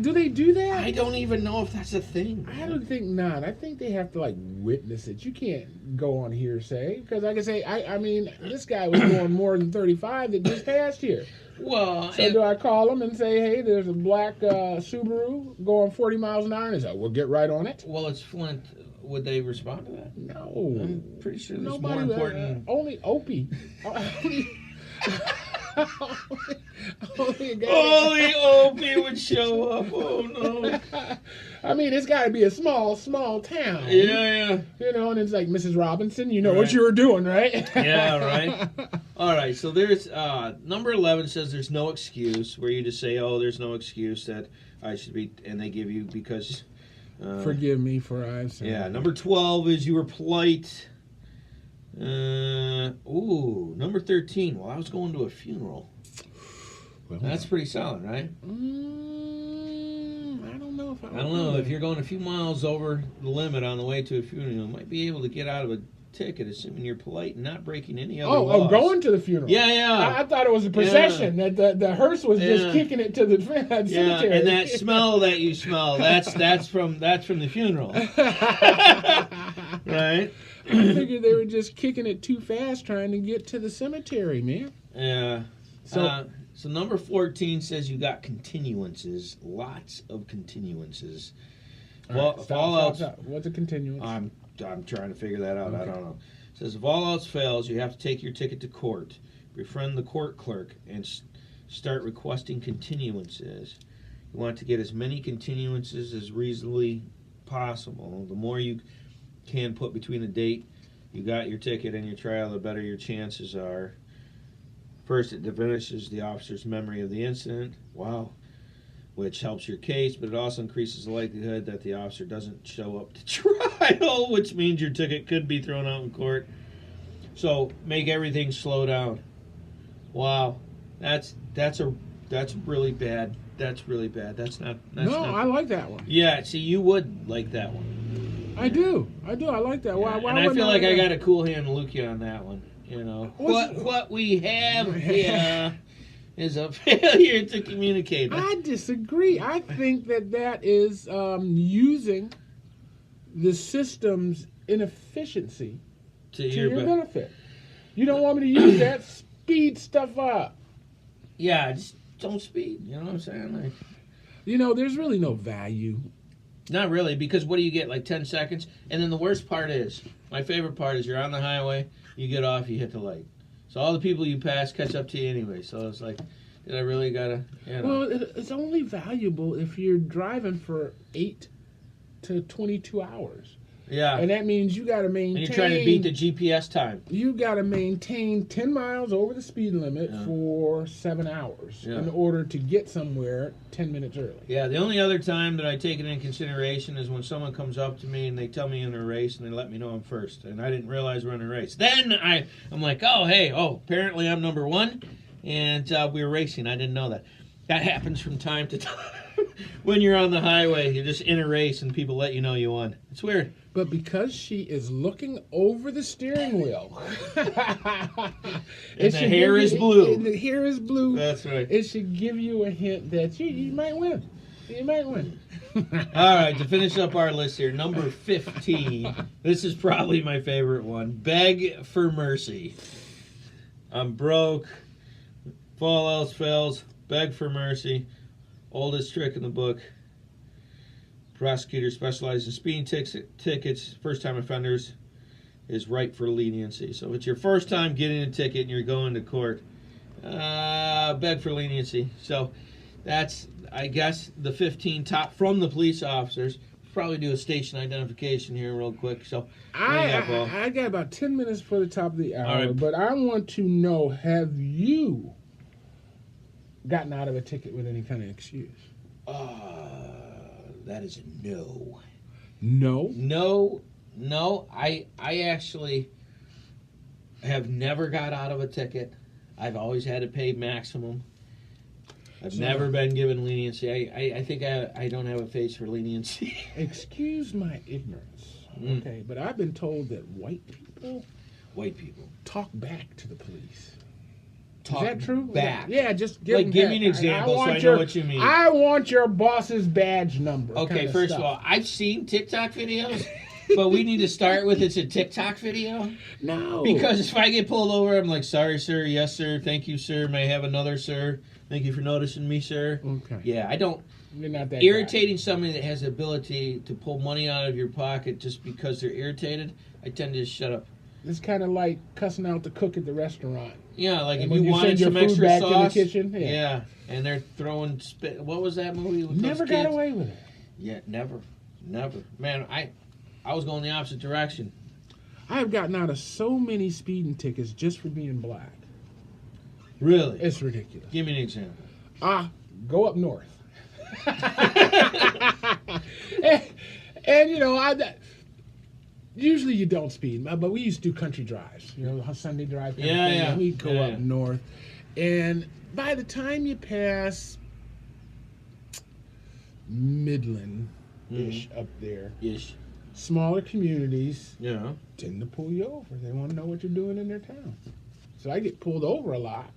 Do they do that? I don't even know if that's a thing. I don't think not. I think they have to witness it. You can't go on hearsay because I can say, I mean, this guy was going more than 35 that just passed here. Well, so do I call him and say, hey, there's a black Subaru going 40 miles an hour? And he's like, we'll get right on it. Well, it's Flint. Would they respond to that? No. I'm pretty sure there's more important. Only Opie. Only Opie would show up. Oh no! I mean, it's got to be a small town. Yeah. You know, and it's like, Mrs. Robinson, you know what you were doing, right? Yeah, right. All right. So there's number 11 says there's no excuse, where you just say, oh, there's no excuse that I should be, and they give you because. Forgive me for I've sinned. Yeah. Number 12 is you were polite. Number 13. Well, I was going to a funeral. Well, that's pretty solid, right? I don't know if I don't know. If you're going a few miles over the limit on the way to a funeral, you might be able to get out of a ticket, assuming you're polite and not breaking any other laws. Oh, going to the funeral. Yeah. I thought it was a procession, that the hearse was just kicking it to the cemetery. Yeah, and that smell that you smell, that's from the funeral. Right? I figured they were just kicking it too fast trying to get to the cemetery, man. Yeah. So number 14 says you got continuances, lots of continuances. Stop. What's a continuance? I'm trying to figure that out. Okay. I don't know. It says if all else fails, you have to take your ticket to court, befriend the court clerk, and start requesting continuances. You want to get as many continuances as reasonably possible. The more you can put between the date you got your ticket and your trial, the better your chances are. First, it diminishes the officer's memory of the incident. Wow. Which helps your case, but it also increases the likelihood that the officer doesn't show up to trial, which means your ticket could be thrown out in court. So make everything slow down. Wow, that's really bad. That's really bad. I like that one. Yeah, see, you would like that one. I do. I like that. Yeah, why I feel like I got a cool hand Lukey on that one. You know, what we have here is a failure to communicate. I disagree. I think that is using the system's inefficiency to your benefit. You don't want me to use that? Speed stuff up. Yeah, just don't speed. You know what I'm saying? There's really no value. Not really, because what do you get, 10 seconds? And then the worst part is, my favorite part is you're on the highway, you get off, you hit the light. So all the people you pass catch up to you anyway. So it's like, did I really gotta, Well, it's only valuable if you're driving for 8 to 22 hours. Yeah. And that means you got to maintain. And you're trying to beat the GPS time. You got to maintain 10 miles over the speed limit for 7 hours in order to get somewhere 10 minutes early. Yeah, the only other time that I take it into consideration is when someone comes up to me and they tell me in a race and they let me know I'm first. And I didn't realize we're in a race. Then I'm like, apparently I'm number one. And we were racing. I didn't know that. That happens from time to time. When you're on the highway, you're just in a race and people let you know you won. It's weird. But because she is looking over the steering wheel, and the hair is blue. And the hair is blue. That's right. It should give you a hint that you might win. You might win. All right, to finish up our list here, number 15. This is probably my favorite one. Beg for mercy. I'm broke. If all else fails, beg for mercy. Oldest trick in the book. Prosecutors specialize in speeding tickets. First-time offenders is ripe for leniency. So if it's your first time getting a ticket and you're going to court, beg for leniency. So that's, I guess, the 15 top from the police officers. Probably do a station identification here real quick. So I got about 10 minutes for the top of the hour, right. But I want to know, have you gotten out of a ticket with any kind of excuse? That is a no. No? No. I actually have never got out of a ticket. I've always had to pay maximum. I've never been given leniency. I think I don't have a face for leniency. Excuse my ignorance, okay, but I've been told that white people talk back to the police. Is that true? Back. Yeah, just give me an example so I know what you mean. I want your boss's badge number. Okay, first of all, I've seen TikTok videos, but we need to start with it's a TikTok video. No. Because if I get pulled over, I'm like, sorry, sir, yes, sir, thank you, sir, may I have another, sir? Thank you for noticing me, sir. Okay. Yeah, I don't. You're not that irritating somebody that has the ability to pull money out of your pocket just because they're irritated, I tend to just shut up. It's kind of like cussing out the cook at the restaurant. Yeah, like and if you wanted some extra back sauce. To the kitchen, yeah, and they're throwing spit. What was that movie with Never those got kids? away with it. Yeah, never. Man, I was going the opposite direction. I have gotten out of so many speeding tickets just for being black. Really? It's ridiculous. Give me an example. Go up north. and you know, usually you don't speed, but we used to do country drives, you know, Sunday drive kind of thing. Yeah. And we'd go up north. And by the time you pass Midland-ish up there, smaller communities tend to pull you over. They want to know what you're doing in their town. So I get pulled over a lot.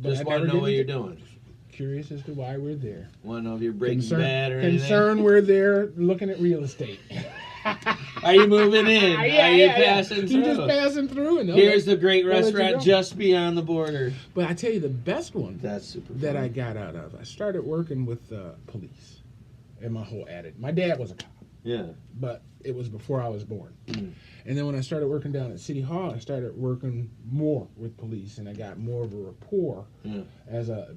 Just want to know what you're doing. Curious as to why we're there. Want to know if you're breaking bad or anything? Concerned we're there looking at real estate. Are you moving in? Are you passing through? You're just passing through. And here's the great restaurant just beyond the border. But I tell you, the best one that's super that I got out of, I started working with police and my whole attitude. My dad was a cop. Yeah. But it was before I was born. And then when I started working down at City Hall, I started working more with police, and I got more of a rapport as a,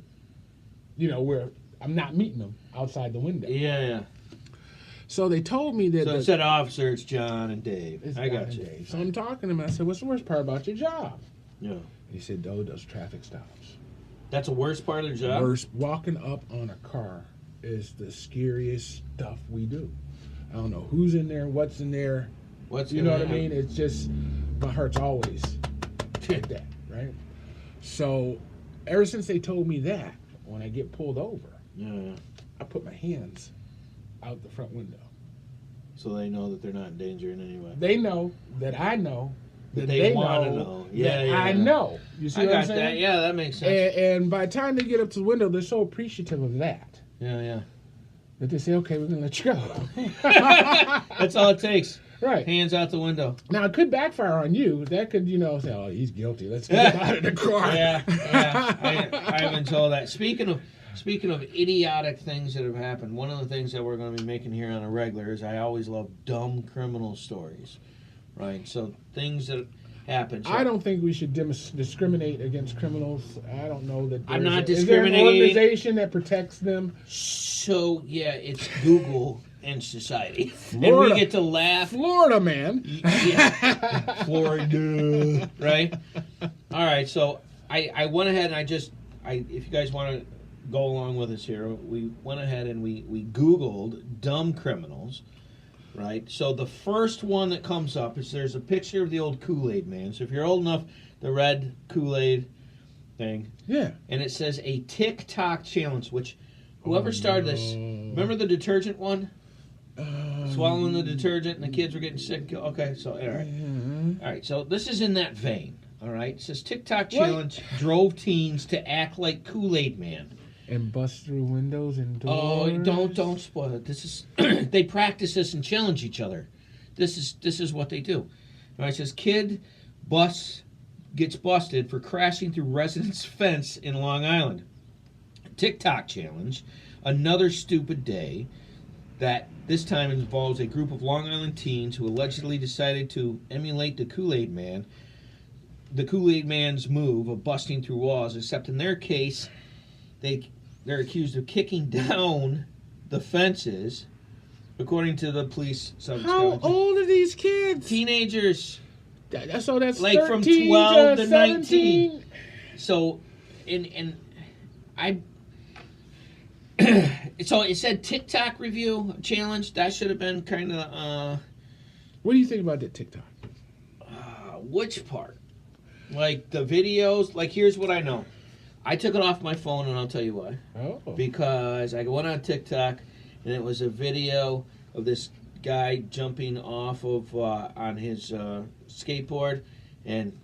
you know, where I'm not meeting them outside the window. Yeah. So they told me that... So instead of officer, it's John and Dave. I got you. Dave. So I'm talking to him, and I said, what's the worst part about your job? Yeah. He said, those traffic stops. That's the worst part of the job? Worst. Walking up on a car is the scariest stuff we do. I don't know who's in there, what's in there. You know what I mean? It's just, my heart's always like that, right? So ever since they told me that, when I get pulled over, I put my hands out the front window. So they know that they're not in danger in any way. They know that I know that they want to know. I know. You see what I'm saying? That. Yeah, that makes sense. And by the time they get up to the window, they're so appreciative of that. Yeah. That they say, okay, we're going to let you go. That's all it takes. Right. Hands out the window. Now, it could backfire on you. That could, you know, say, oh, he's guilty. Let's get him out of the car. Yeah. I've been told that. Speaking of idiotic things that have happened, one of the things that we're going to be making here on a regular is I always love dumb criminal stories, right? So things that happen. So I don't think we should discriminate against criminals. I don't know that I'm not discriminating. Is there an discriminating. organization that protects them? So, yeah, it's Google. in society. And Florida. we get to laugh. Florida, man. Yeah. Florida. Right? All right, so I went ahead and if you guys want to go along with us here, we went ahead and we Googled dumb criminals, right? So the first one that comes up is there's a picture of the old Kool-Aid man. So if you're old enough, the red Kool-Aid thing. Yeah. And it says a TikTok challenge, which whoever started this, remember the detergent one? Swallowing the detergent and the kids were getting sick. Okay, so all right. All right, so this is in that vein. All right, it says TikTok challenge drove teens to act like Kool-Aid man. And bust through windows and doors. Oh, don't spoil it. This is they practice this and challenge each other. This is what they do. All right, it says kid gets busted for crashing through residence fence in Long Island. TikTok challenge, another stupid day that this time involves a group of Long Island teens who allegedly decided to emulate the Kool-Aid Man. The Kool-Aid Man's move of busting through walls, except in their case, they're accused of kicking down the fences, according to the police. How old are these kids? Teenagers. So that's like 13 from 12 to 17. 19. So, so it said TikTok review challenge. That should have been kind of. What do you think about that TikTok? Which part? Like the videos. Like here's what I know. I took it off my phone, and I'll tell you why. Oh. Because I went on TikTok, and it was a video of this guy jumping off of on his skateboard and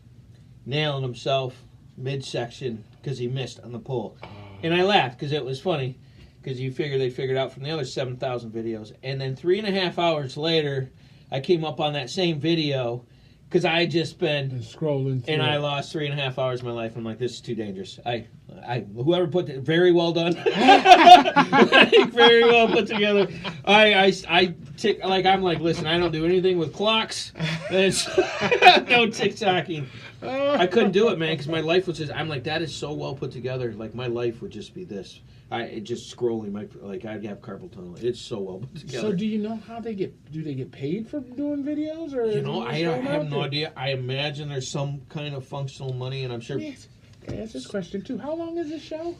nailing himself midsection because he missed on the pole. Oh. And I laughed because it was funny because they figured out from the other 7,000 videos. And then 3.5 hours later, I came up on that same video because I had just been scrolling through and I lost 3.5 hours of my life. I'm like, this is too dangerous. Whoever put it, very well done. Very well put together. I'm like, listen, I don't do anything with clocks. It's no TikToking. I couldn't do it, man, because my life was just. I'm like, that is so well put together. Like my life would just be this. Just scrolling I'd have carpal tunnel. It's so well put together. So do you know how they get? Do they get paid for doing videos, or I have no idea. I imagine there's some kind of functional money, and I'm sure. Yes. Ask this question too. How long is this show?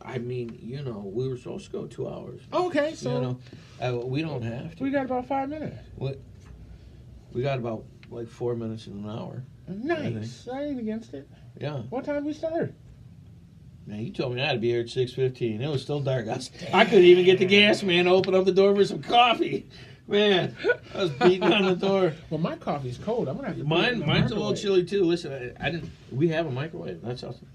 I mean, we were supposed to go 2 hours. Okay, so we don't have to. We got about 5 minutes. We got about 4 minutes in an hour. Nice. I ain't against it. Yeah. What time we start? Man, you told me I had to be here at 6:15. It was still dark. I couldn't even get the gas man to open up the door for some coffee. Man, I was beating on the door. Well, my coffee's cold. I'm gonna have to. Mine's a little chilly too. Listen, I didn't. We have a microwave. That's awesome.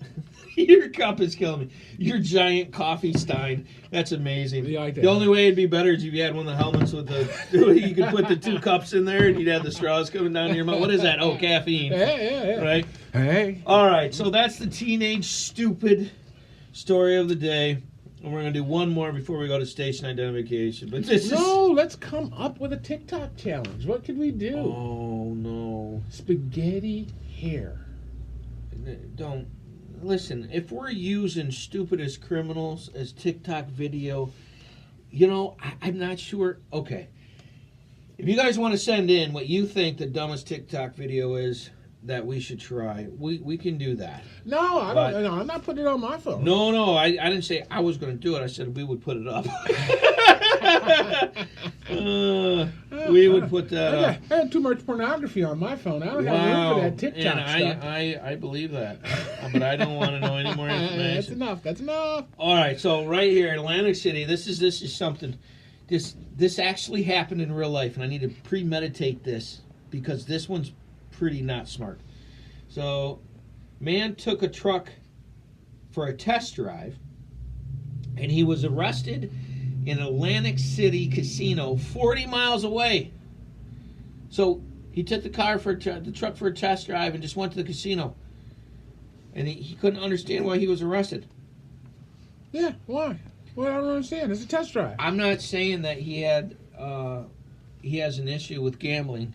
Your cup is killing me. Your giant coffee stein. That's amazing. Yeah, like that. The only way it'd be better is if you had one of the helmets with you could put the 2 cups in there and you'd have the straws coming down to your mouth. What is that? Oh, caffeine. Yeah. Right. Hey. All right. So that's the teenage stupid story of the day. And we're going to do one more before we go to station identification. But let's come up with a TikTok challenge. What could we do? Oh, no. Spaghetti hair. Don't. Listen, if we're using stupid as criminals as TikTok video, I'm not sure. Okay. If you guys want to send in what you think the dumbest TikTok video is that we should try, we can do that. No, I'm not putting it on my phone. No, I didn't say I was going to do it. I said we would put it up. We would put that up. I had too much pornography on my phone. I don't have room for that TikTok and stuff. I believe that. But I don't want to know any more information. That's enough. All right, so right here in Atlantic City, this is something. This actually happened in real life, and I need to premeditate this because this one's pretty not smart. So, man took a truck for a test drive, and he was arrested in Atlantic City casino 40 miles away. So he took the truck for a test drive and just went to the casino, and he couldn't understand why he was arrested. Yeah, why? Well, I don't understand. It's a test drive. I'm not saying that he has an issue with gambling.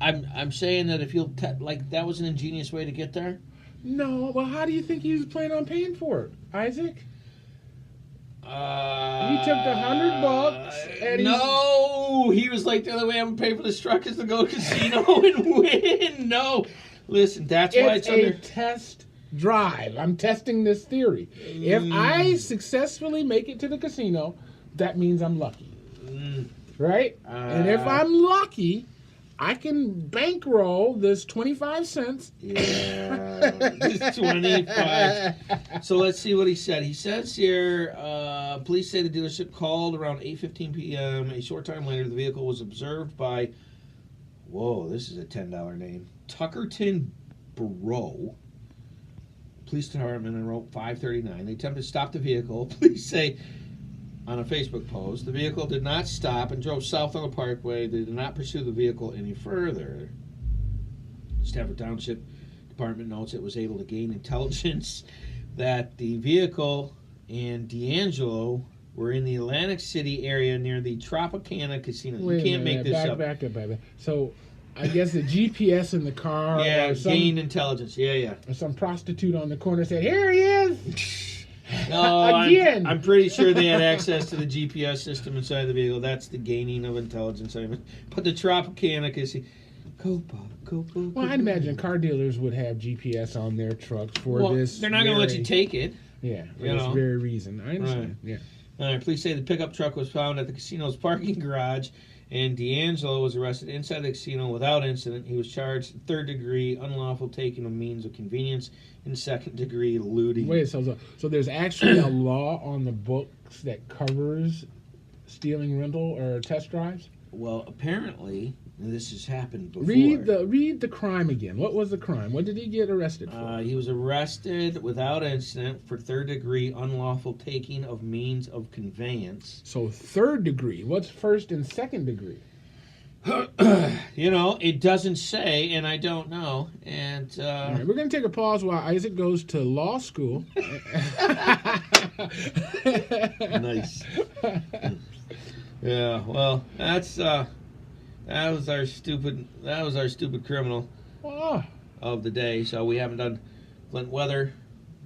I'm saying that if that was an ingenious way to get there. No, well, how do you think he was planning on paying for it, Isaac? He took the $100 and no, he was like, the other way I'm gonna pay for this truck is to go to casino and win. No, listen, that's why it's a under test drive. I'm testing this theory. If I successfully make it to the casino, that means I'm lucky, right? And if I'm lucky, I can bankroll this 25 cents. Yeah, this 25. So let's see what he said. He says here, police say the dealership called around 8:15 p.m. A short time later, the vehicle was observed by, whoa, this is a $10 name, Tuckerton Borough Police Department, and wrote 539. They attempted to stop the vehicle. Police say on a Facebook post, the vehicle did not stop and drove south on the parkway. They did not pursue the vehicle any further. Stafford Township Department notes it was able to gain intelligence that the vehicle and D'Angelo were in the Atlantic City area near the Tropicana Casino. You can't make this up. Back up. So I guess the GPS in the car. Yeah, or gain intelligence. Yeah. Or some prostitute on the corner said, "Here he is." No, Again. I'm pretty sure they had access to the GPS system inside the vehicle. That's the gaining of intelligence. But the Tropicana Casino. Copa. Well, I'd imagine car dealers would have GPS on their trucks for this. They're not going to let you take it. Yeah, for this very reason. I understand. Right. Yeah. All right, police say the pickup truck was found at the casino's parking garage, and D'Angelo was arrested inside the casino without incident. He was charged third-degree unlawful taking of means of convenience and second-degree looting. Wait, so there's actually a law on the books that covers stealing rental or test drives? Well, apparently, this has happened before. Read the crime again. What was the crime? What did he get arrested for? He was arrested without incident for third-degree unlawful taking of means of conveyance. So third degree. What's first and second degree? It doesn't say, and I don't know. And all right, we're going to take a pause while Isaac goes to law school. Nice. Yeah, well, that was our stupid criminal of the day. So we haven't done Flint weather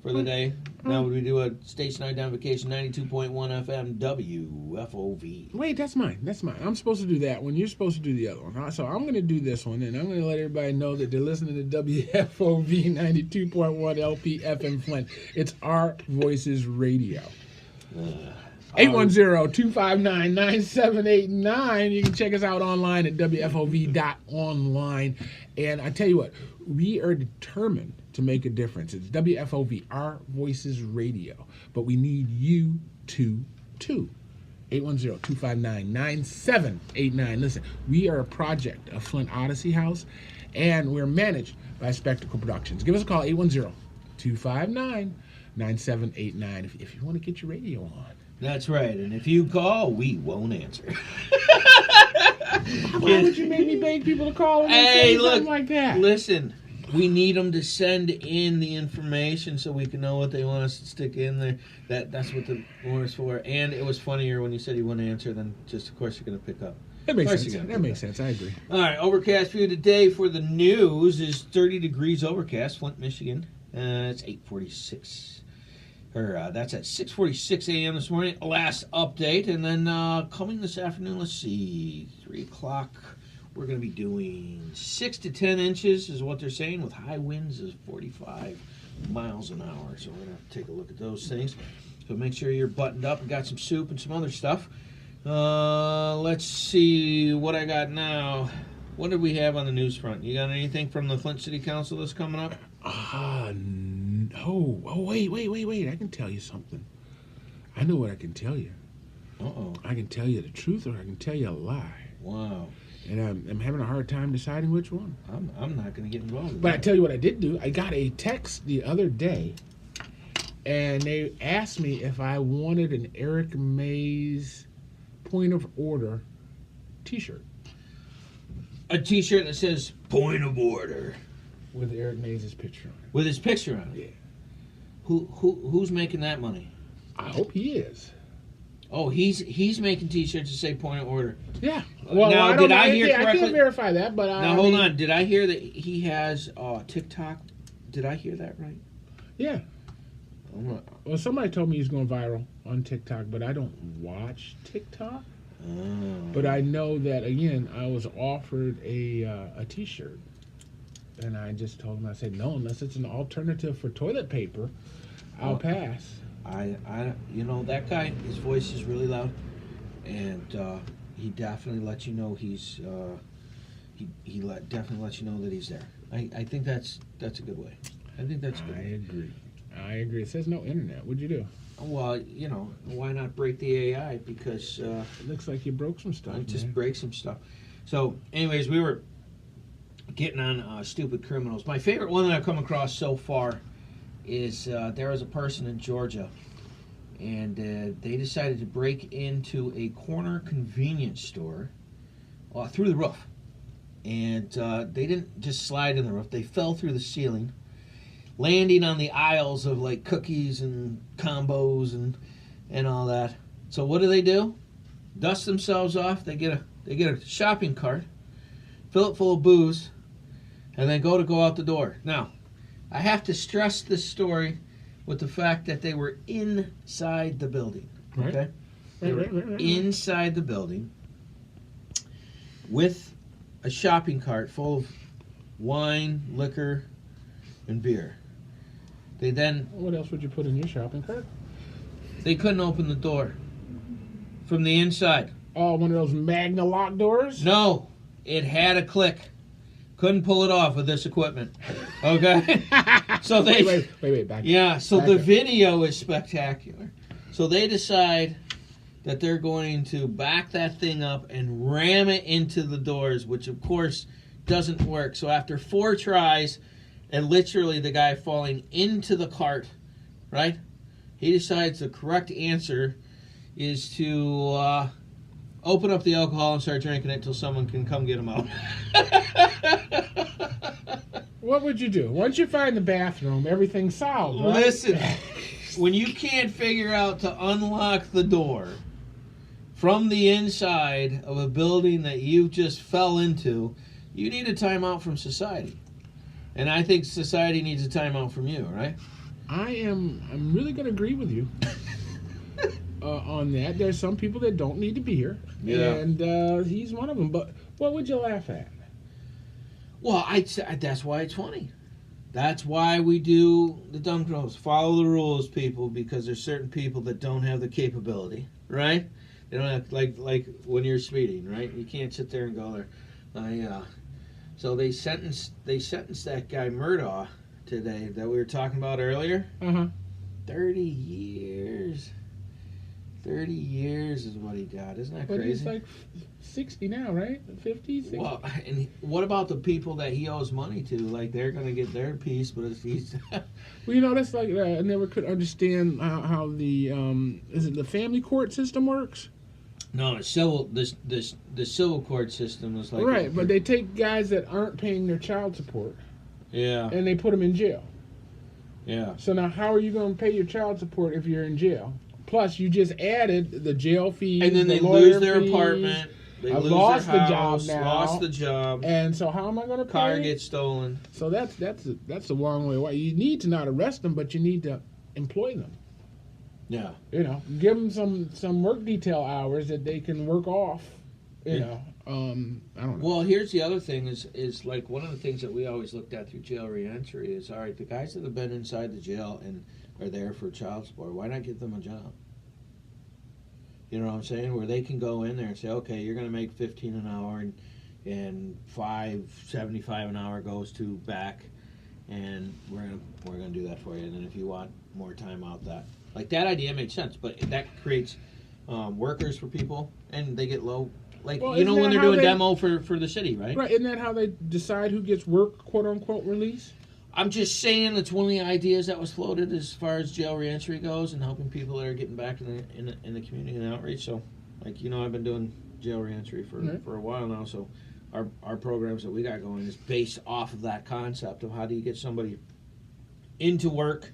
for the day. Now would we do a station identification 92.1 FM WFOV? Wait, that's mine. I'm supposed to do that one. You're supposed to do the other one. So I'm going to do this one, and I'm going to let everybody know that they're listening to WFOV 92.1 LP FM Flint. It's Our Voices Radio. 810-259-9789. You can check us out online at WFOV.online. And I tell you what, we are determined to make a difference. It's WFOV, Our Voices Radio. But we need you to too. 810-259-9789. Listen, we are a project of Flint Odyssey House, and we're managed by Spectacle Productions. Give us a call, 810-259-9789 if you want to get your radio on. That's right, and if you call, we won't answer. Why would you make me beg people to call and say something like that? Listen, we need them to send in the information so we can know what they want us to stick in there. That's what the order's for. And it was funnier when you said you wouldn't answer than just, of course, you're going to pick up. That makes sense. That makes sense. I agree. All right, overcast view today for the news is 30 degrees overcast, Flint, Michigan. It's 8:46. That's at 6:46 a.m. this morning. Last update, and then coming this afternoon. Let's see, 3 o'clock. We're going to be doing 6 to 10 inches, is what they're saying, with high winds of 45 miles an hour. So we're going to have to take a look at those things. So make sure you're buttoned up and got some soup and some other stuff. Let's see what I got now. What did we have on the news front? You got anything from the Flint City Council that's coming up? No. Oh, wait. I can tell you something. I know what I can tell you. Uh-oh. I can tell you the truth, or I can tell you a lie. Wow. And I'm having a hard time deciding which one. I'm not going to get involved with But that. I tell you what I did do. I got a text the other day, and they asked me if I wanted an Eric Mays point of order T-shirt. A T-shirt that says "Point of Order" with Eric Mays' picture on it. with his picture on it. Yeah. Who's making that money? I hope he is. Oh, he's making T-shirts that say "Point of Order." Yeah. Well, now, I don't did know. I hear I correctly? can't verify that, but Now hold on. Did I hear that he has TikTok? Did I hear that right? Yeah. Well, somebody told me he's going viral on TikTok, but I don't watch TikTok. But I know that, again, I was offered a T-shirt, and I just told him, I said, no, unless it's an alternative for toilet paper, I'll pass. That guy, his voice is really loud, and he definitely lets you know definitely lets you know that he's there. I think that's a good way. I think that's good. I agree. It says no internet. What'd you do? Well, why not break the AI? Because it looks like you broke some stuff. Just break some stuff. So, anyways, we were getting on stupid criminals. My favorite one that I've come across so far is there was a person in Georgia, and they decided to break into a corner convenience store through the roof. And they didn't just slide in the roof. They fell through the ceiling, landing on the aisles of like cookies and combos and all that. So what do? Dust themselves off. They get a shopping cart, fill it full of booze, and then go out the door. Now, I have to stress this story with the fact that they were inside the building. Okay? Right. Inside the building with a shopping cart full of wine, liquor, and beer. They then... What else would you put in your shopping cart? They couldn't open the door from the inside. Oh, one of those Magna lock doors? No, it had a click. Couldn't pull it off with this equipment. Okay? So they... Wait, back Yeah, so back the up. video is spectacular. So they decide that they're going to back that thing up and ram it into the doors, which of course doesn't work. So after 4 tries, and literally the guy falling into the cart, right? He decides the correct answer is to open up the alcohol and start drinking it until someone can come get him out. What would you do? Once you find the bathroom, everything's solved, right? Listen, when you can't figure out to unlock the door from the inside of a building that you just fell into, you need a timeout from society. And I think society needs a timeout from you, right? I'm really going to agree with you on that. There's some people that don't need to be here. Yeah. And he's one of them. But what would you laugh at? Well, that's why it's funny. That's why we do the dumb criminals. Follow the rules, people, because there's certain people that don't have the capability, right? They don't have, like when you're speeding, right? You can't sit there and go there. So they sentenced that guy Murdaugh today that we were talking about earlier. 30 years. 30 years is what he got. Isn't that But crazy? he's like 60 now, right? 50, 60? Well, and what about the people that he owes money to? Like, they're going to get their piece, but if he's... Well, that's like, I never could understand how the, is it the family court system works? No, the civil court system is like... Right, but they take guys that aren't paying their child support. Yeah. And they put them in jail. Yeah. So now how are you going to pay your child support if you're in jail? Plus, you just added the jail fees, and then they lawyer lose their fees. apartment. They I've lose lost their the house, job now. lost the job. And so how am I going to pay? Car gets stolen. So that's the wrong way. You need to not arrest them, but you need to employ them. Yeah. Give them some work detail hours that they can work off. I don't know. Well, here's the other thing is like one of the things that we always looked at through jail reentry is, all right, the guys that have been inside the jail and are there for child support, why not give them a job? You know what I'm saying? Where they can go in there and say, okay, you're going to make $15 an hour and $5.75 an hour goes to back, and we're gonna do that for you. And then if you want more time out, that idea made sense, but that creates workers for people, and they get low. Like, Well, when they're doing demo for the city, right? Right, isn't that how they decide who gets work, quote unquote, release? I'm just saying it's one of the ideas that was floated as far as jail reentry goes and helping people that are getting back in the community and outreach. So, like, I've been doing jail reentry for a while now. So, our programs that we got going is based off of that concept of how do you get somebody into work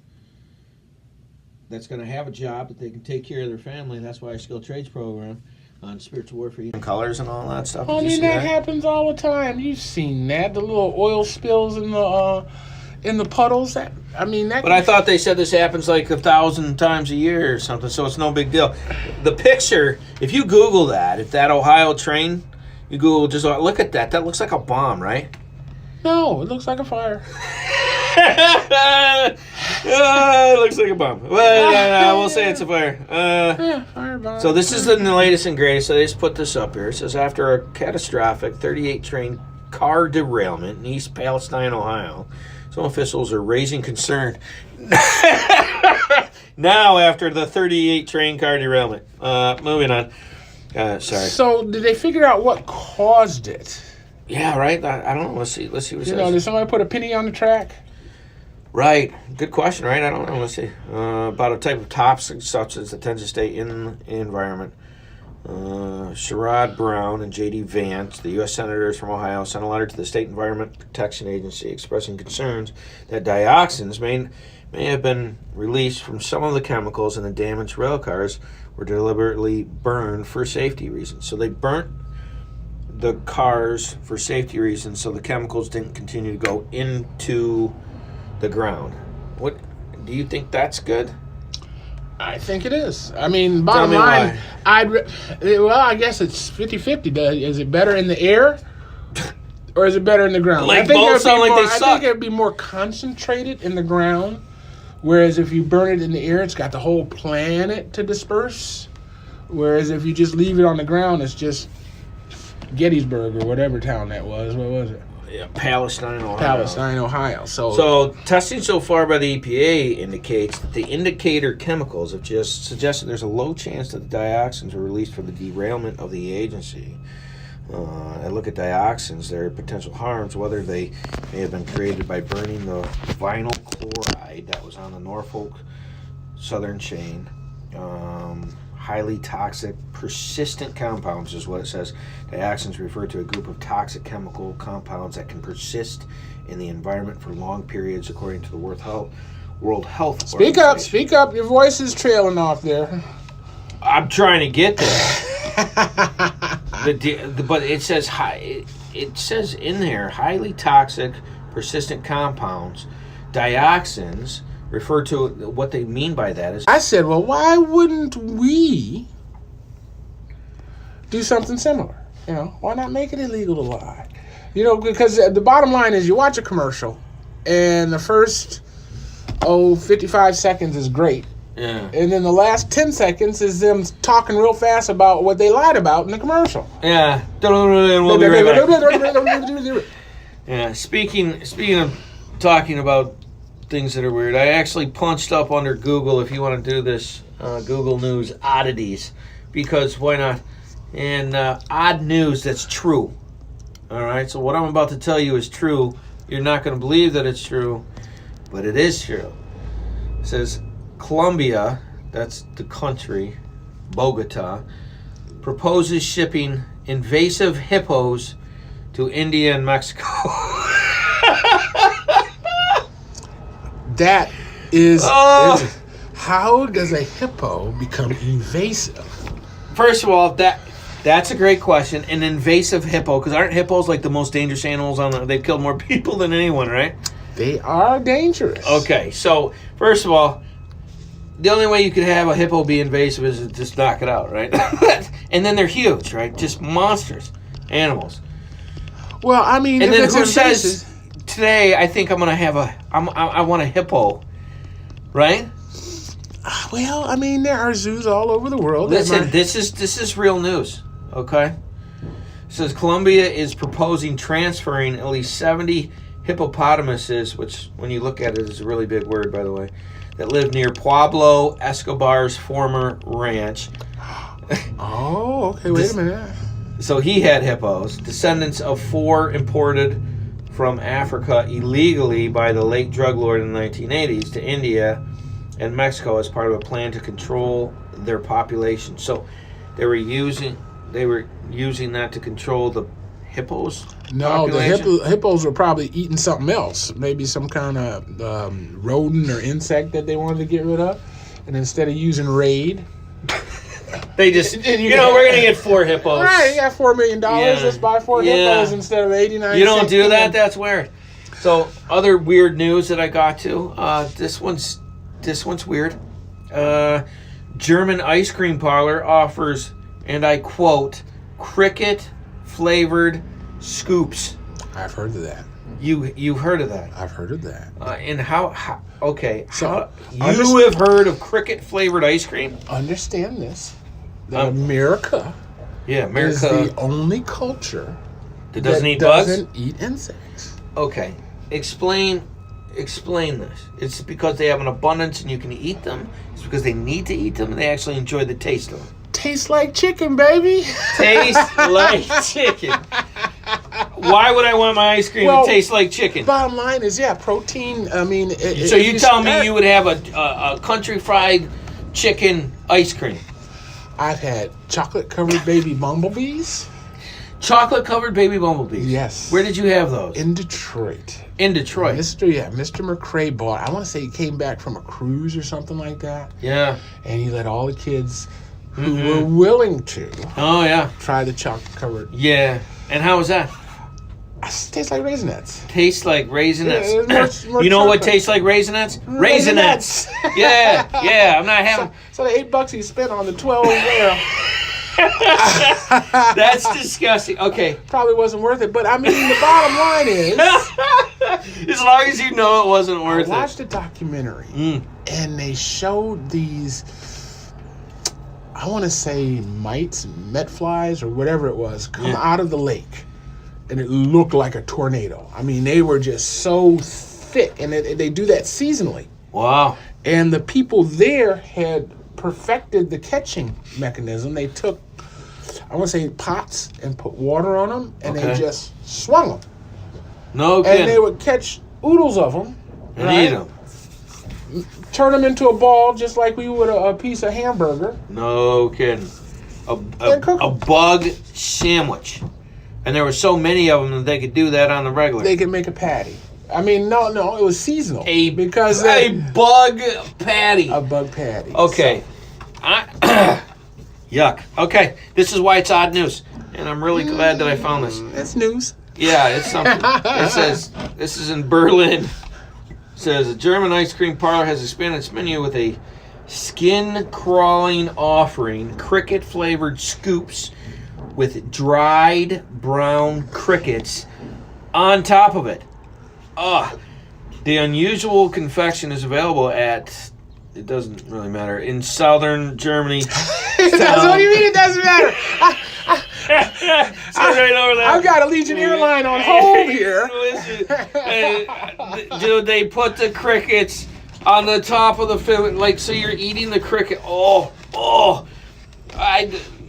that's going to have a job that they can take care of their family. That's why our skilled trades program on spiritual warfare and colors and all that stuff. I mean, that happens all the time. You've seen that, the little oil spills in in the puddles. That But I thought they said this happens like 1,000 times a year or something, so it's no big deal. The picture, if you Google that, if that Ohio train, you Google, just look at that. That looks like a bomb, right? No, it looks like a fire. It looks like a bomb. Well, we'll say it's a fire. Fire bomb. So this is the latest and greatest. So they just put this up here. It says, after a catastrophic 38 train car derailment in East Palestine, Ohio, some officials are raising concern now after the 38 train car derailment. Moving on. Sorry. So did they figure out what caused it? Yeah, right. I don't know. Let's see what it says. Did somebody put a penny on the track? Right. Good question, right? I don't know. Let's see. About a type of toxic substance that tends to stay in the environment. Sherrod Brown and J.D. Vance, the U.S. Senators from Ohio, sent a letter to the State Environment Protection Agency expressing concerns that dioxins may have been released from some of the chemicals in the damaged rail cars were deliberately burned for safety reasons. So they burnt the cars for safety reasons so the chemicals didn't continue to go into the ground. What do you think that's good? I think it is. Bottom line, I guess it's 50-50. Is it better in the air or is it better in the ground? Like both sound like they suck. I think it'd be more concentrated in the ground, whereas if you burn it in the air, it's got the whole planet to disperse. Whereas if you just leave it on the ground, it's just Gettysburg or whatever town that was. What was it? Yeah, Palestine, Ohio. So testing so far by the EPA indicates that the indicator chemicals have just suggested there's a low chance that the dioxins were released from the derailment of the agency. I look at dioxins, their potential harms, whether they may have been created by burning the vinyl chloride that was on the Norfolk Southern chain. Highly toxic, persistent compounds is what it says. Dioxins refer to a group of toxic chemical compounds that can persist in the environment for long periods, according to the World Health Organization. Speak up. Your voice is trailing off there. I'm trying to get there. But it says it says in there highly toxic, persistent compounds. Dioxins refer to what they mean by that is. I said, well, why wouldn't we do something similar? Why not make it illegal to lie? Because the bottom line is you watch a commercial and the first 55 seconds is great. Yeah. And then the last 10 seconds is them talking real fast about what they lied about in the commercial. Yeah. We'll be right back. Yeah. Speaking of talking about things that are weird, I actually punched up under Google, if you want to do this, Google News oddities, because why not? And odd news that's true. All right, so what I'm about to tell you is true. You're not going to believe that it's true, but it is true. It says Colombia, that's the country, Bogota, proposes shipping invasive hippos to India and Mexico. That is, how does a hippo become invasive? First of all, that's a great question. An invasive hippo, because aren't hippos like the most dangerous animals they've killed more people than anyone, right? They are dangerous. Okay, so first of all, the only way you could have a hippo be invasive is to just knock it out, right? And then they're huge, right? Just monstrous animals. Well, and if then it's who invasive, says today I think I'm gonna have I want a hippo, right? Well, there are zoos all over the world. Listen, this is real news, okay? It says Colombia is proposing transferring at least 70 hippopotamuses, which when you look at it is a really big word, by the way, that live near Pablo Escobar's former ranch. Oh, okay, wait a minute. So he had hippos, descendants of 4 imported from Africa illegally by the late drug lord in the 1980s to India and Mexico as part of a plan to control their population. So they were using that to control the hippos. No, population? the hippos were probably eating something else, maybe some kind of rodent or insect that they wanted to get rid of, and instead of using raid, they just we're gonna get 4 hippos. All right, you got $4 million. Let's buy 4 hippos instead of 89. You don't do that. That's weird. So other weird news that I got to. This one's weird. German ice cream parlor offers, and I quote, cricket flavored scoops. I've heard of that. You've heard of that? I've heard of that. And how okay, So, you have heard of cricket flavored ice cream? Understand this. That America is the only culture that doesn't eat bugs? Doesn't eat insects. Okay. Explain this. It's because they have an abundance and you can eat them. It's because they need to eat them and they actually enjoy the taste of them. Tastes like chicken, baby. Taste like chicken. Why would I want my ice cream to taste like chicken? Bottom line is, protein. I mean, so you tell me you would have a country fried chicken ice cream? I've had chocolate covered baby bumblebees. Chocolate covered baby bumblebees. Yes. Where did you have those? In Detroit. In Detroit. Mr. McCrae bought. I want to say he came back from a cruise or something like that. Yeah. And he let all the kids who were willing to. Oh yeah. Try the chocolate covered. Yeah. And how was that? Tastes like Raisinets. Tastes like Raisinets. Yeah, you know what tastes like Raisinets? Raisinets. Yeah. I'm not having. So the $8 he spent on the 12 there. That's disgusting. Okay. Probably wasn't worth it, but I mean, the bottom line is, as long as you know it wasn't worth it. I watched a documentary, and they showed these, I want to say met flies or whatever it was, come out of the lake, and it looked like a tornado. I mean, they were just so thick, and they do that seasonally. Wow. And the people there had perfected the catching mechanism. They took, I want to say, pots and put water on them, and they just swung them. No kidding. And they would catch oodles of them. And eat them. Turn them into a ball just like we would a piece of hamburger. No kidding. A bug sandwich. And there were so many of them that they could do that on the regular. They could make a patty. I mean, no, it was seasonal. A bug patty. A bug patty. Okay. Yuck. Okay. This is why it's odd news. And I'm really glad that I found this. It's news. Yeah, it's something. It says, this is in Berlin. It says, a German ice cream parlor has expanded its menu with a skin-crawling offering, cricket-flavored scoops with dried brown crickets on top of it. The unusual confection is available at, it doesn't really matter, in southern Germany. That's what you mean it doesn't matter. It's right over there. I've got Allegiant Airline on hold here. Dude, they put the crickets on the top of the film, like, so you're eating the cricket.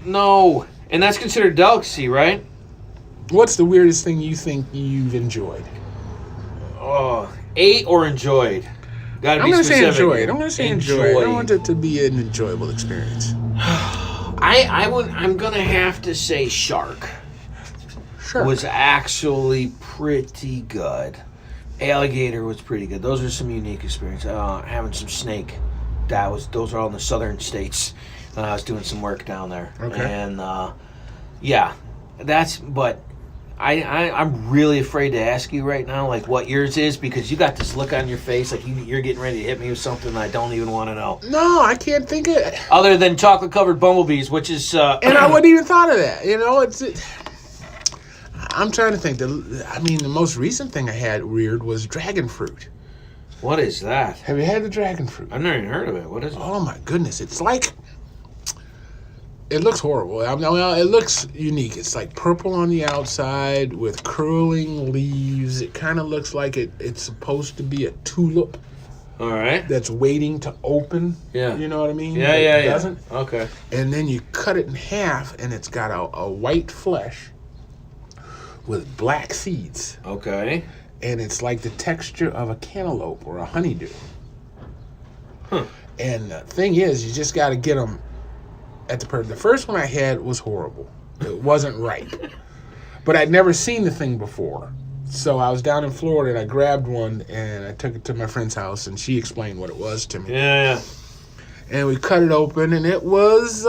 No. And that's considered delicacy, right? What's the weirdest thing you think you've enjoyed? Ate or enjoyed? Gotta be specific. I'm going to say enjoyed. I want it to be an enjoyable experience. I'm going to have to say shark. Shark was actually pretty good. Alligator was pretty good. Those are some unique experiences. Having some snake. Those are all in the southern states. I was doing some work down there. Okay. And but I'm really afraid to ask you right now, like, what yours is, because you got this look on your face like you're getting ready to hit me with something I don't even want to know. No, I can't think of it. Other than chocolate-covered bumblebees, which is... and I wouldn't even thought of that. I'm trying to think. The most recent thing I had weird was dragon fruit. What is that? Have you had the dragon fruit? I've never even heard of it. What is it? Oh, my goodness. It's like... It looks horrible. It looks unique. It's like purple on the outside with curling leaves. It kind of looks like it's supposed to be a tulip. All right. That's waiting to open. Yeah. You know what I mean? Yeah, It doesn't. Okay. And then you cut it in half, and it's got a white flesh with black seeds. Okay. And it's like the texture of a cantaloupe or a honeydew. Huh. And the thing is, you just got to get them at the first one I had was horrible. It wasn't ripe. But I'd never seen the thing before. So I was down in Florida, and I grabbed one, and I took it to my friend's house, and she explained what it was to me. Yeah. And we cut it open, and it was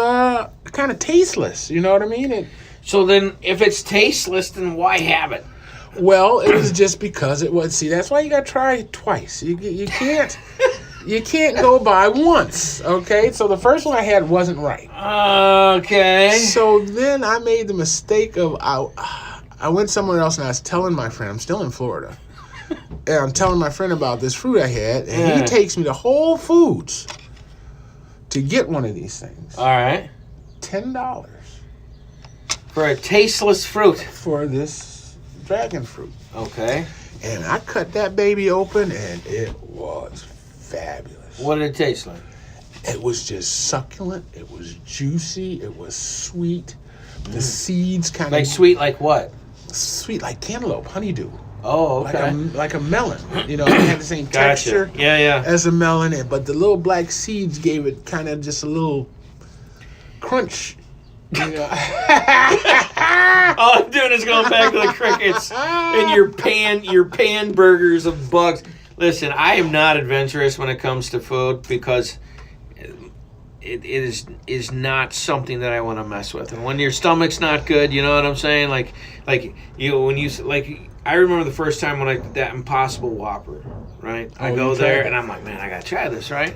kind of tasteless. You know what I mean? So then, if it's tasteless, then why have it? Well, it was just because it was. See, that's why you got to try it twice. You can't. You can't go by once, okay? So the first one I had wasn't right. Okay. So then I made the mistake of I went somewhere else and I was telling my friend, I'm still in Florida, and I'm telling my friend about this fruit I had, and he takes me to Whole Foods to get one of these things. All right. $10 for a tasteless fruit. For this dragon fruit. Okay. And I cut that baby open, and it was fabulous. What did it taste like? It was just succulent. It was juicy. It was sweet. The seeds kind of... Like sweet like what? Sweet like cantaloupe, honeydew. Oh, okay. Like a melon. You know, it had the same texture as a melon, but the little black seeds gave it kind of just a little crunch. You know? All I'm doing is going back to the crickets and your pan burgers of bugs. Listen, I am not adventurous when it comes to food because it is not something that I want to mess with. And when your stomach's not good, you know what I'm saying? Like you know, when you like, I remember the first time when I did that Impossible Whopper, right? I go there and I'm like, man, I gotta try this, right?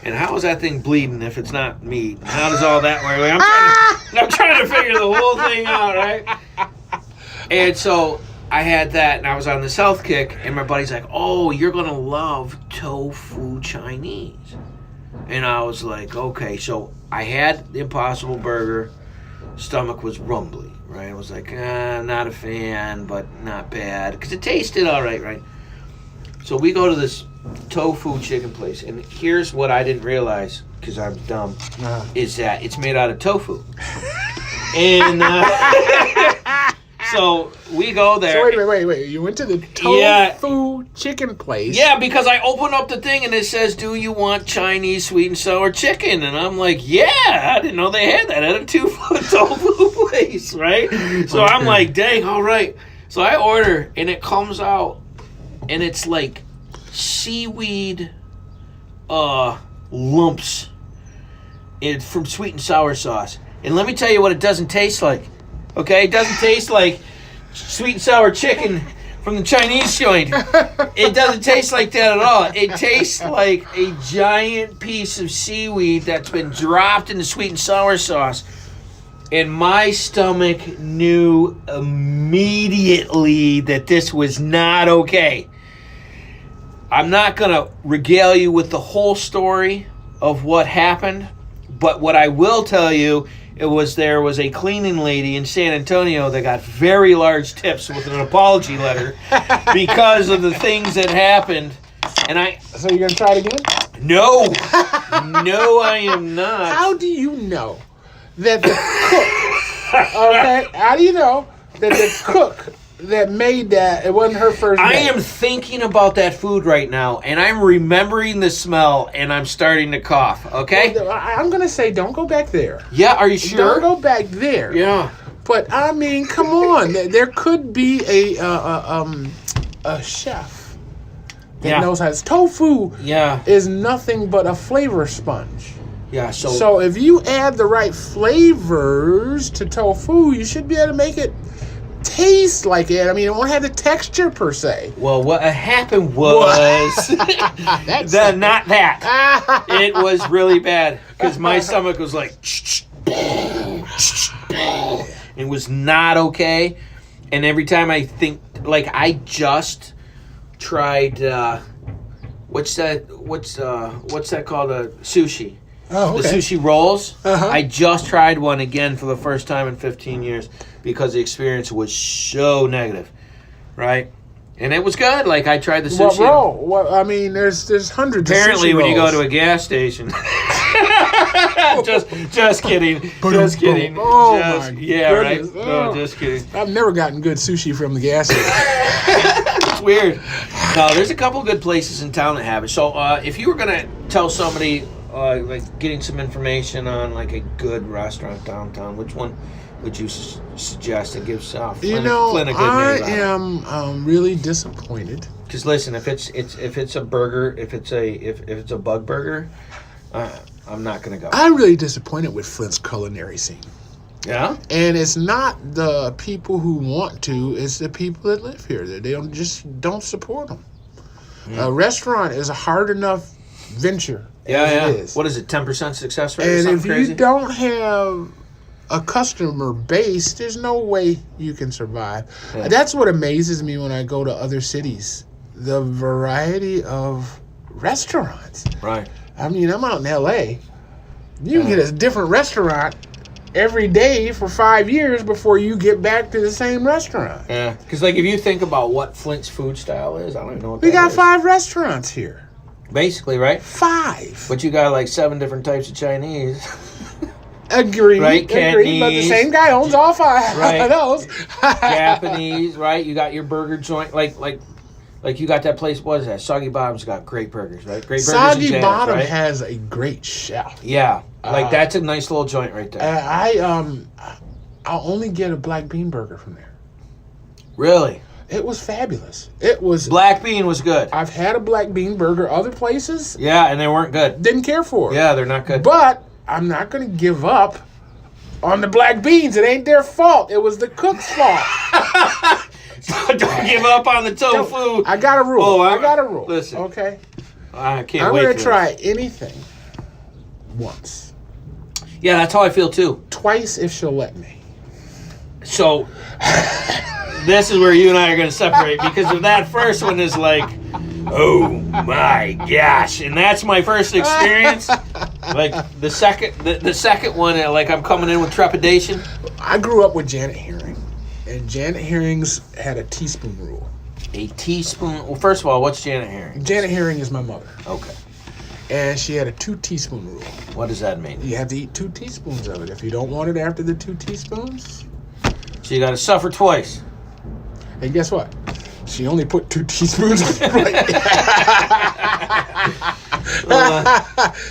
And how is that thing bleeding if it's not meat? How does all that work? Like, I'm trying to figure the whole thing out, right? And so I had that, and I was on this health kick, and my buddy's like, oh, you're going to love tofu Chinese. And I was like, okay. So I had the Impossible Burger. Stomach was rumbly, right? I was like, not a fan, but not bad. Because it tasted all right, right? So we go to this tofu chicken place, and here's what I didn't realize, because I'm dumb, is that it's made out of tofu. And so we go there. So wait. You went to the tofu chicken place. Yeah, because I open up the thing and it says, do you want Chinese sweet and sour chicken? And I'm like, yeah, I didn't know they had that at a tofu place, right? So I'm like, dang, all right. So I order, and it comes out, and it's like seaweed lumps from sweet and sour sauce. And let me tell you what it doesn't taste like. Okay, it doesn't taste like sweet and sour chicken from the Chinese joint. It doesn't taste like that at all. It tastes like a giant piece of seaweed that's been dropped in the sweet and sour sauce. And my stomach knew immediately that this was not okay. I'm not going to regale you with the whole story of what happened, but what I will tell you, there was a cleaning lady in San Antonio that got very large tips with an apology letter because of the things that happened. And So you're going to try it again? No. No, I am not. How do you know that the cook, okay, how do you know that the cook that made that, it wasn't her first I day? am thinking about that food right now, and I'm remembering the smell, and I'm starting to cough, okay? Well, I'm going to say don't go back there. Yeah, are you sure? Don't go back there. Yeah. But, I mean, come on. There could be a chef that knows how to... Tofu is nothing but a flavor sponge. Yeah, So if you add the right flavors to tofu, you should be able to make it taste like it. I mean, it won't have the texture per se. Well, what happened was not that. It was really bad because my stomach was like, it was not okay. And every time I think, like, I just tried, what's that called? Sushi. Oh, okay. The sushi rolls. Uh-huh. I just tried one again for the first time in 15 years because the experience was so negative, right? And it was good. Like, I tried the sushi. What roll? What, I mean, there's hundreds Apparently, of sushi when you go rolls. to a gas station. just kidding. Just kidding. Oh, just, my yeah, goodness. right? No, just kidding. I've never gotten good sushi from the gas station. It's weird. No, there's a couple good places in town that have it. So, if you were going to tell somebody, like, getting some information on, like, a good restaurant downtown, which one would you suggest to give Flynn a good name? I am really disappointed. Because listen, if it's a burger, if it's a bug burger, I'm not gonna go. I'm really disappointed with Flint's culinary scene. Yeah. And it's not the people who want to; it's the people that live here that they don't support them. A restaurant is a hard enough venture. Yeah. It is. What is it? 10% success rate? Or And something if crazy? you don't have a customer base, there's no way you can survive. Yeah. That's what amazes me when I go to other cities. The variety of restaurants. Right. I mean, I'm out in L.A. You can get a different restaurant every day for 5 years before you get back to the same restaurant. Yeah. Because, like, if you think about what Flint's food style is, I don't even know what We that got is. 5 restaurants here. Basically, right? 5. But you got, like, 7 different types of Chinese. Agree. Right, Agree. But the Cantonese, same guy owns all 5 right. of those. Japanese, right? You got your burger joint. Like you got that place, what is that? Soggy Bottom's got great burgers, right? Great burgers and Soggy jams, Bottom right? has a great chef. Yeah. Like, that's a nice little joint right there. I'll only get a black bean burger from there. Really? It was fabulous. It was. Black bean was good. I've had a black bean burger other places. Yeah, and they weren't good. Didn't care for it. Yeah, they're not good. But I'm not going to give up on the black beans. It ain't their fault. It was the cook's fault. So don't give up on the tofu. I got a rule. Oh, I got a rule. Listen. Okay? I can't I'm wait going for to try anything once. this. Yeah, that's how I feel too. Twice if she'll let me. So this is where you and I are going to separate, because if that first one is like, oh my gosh, and that's my first experience, like the second one, like I'm coming in with trepidation. I grew up with Janet Herring, and Janet Herring's had a teaspoon rule. A teaspoon. Well, first of all, what's Janet Herring? Janet Herring is my mother, Okay. and she had a 2 teaspoon rule. What does that mean? You have to eat 2 teaspoons of it. If you don't want it after the 2 teaspoons, So you got to suffer twice. and guess what? She only put 2 teaspoons on your plate.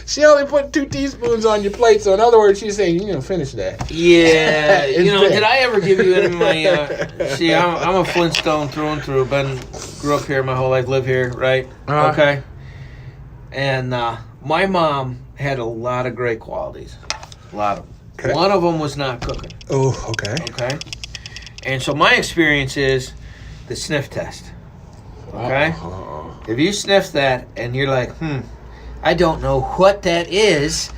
She only put 2 teaspoons on your plate. So in other words, she's saying, "You're gonna finish that." Yeah, It's you know, big. did I ever give you any of my? See, I'm a Flintstone through and through. Grew up here my whole life, live here, right? Okay. And my mom had a lot of great qualities, a lot of them. Okay. One of them was not cooking. Oh, okay. Okay. And so my experience is the sniff test. Okay. If you sniff that and you're like, I don't know what that is,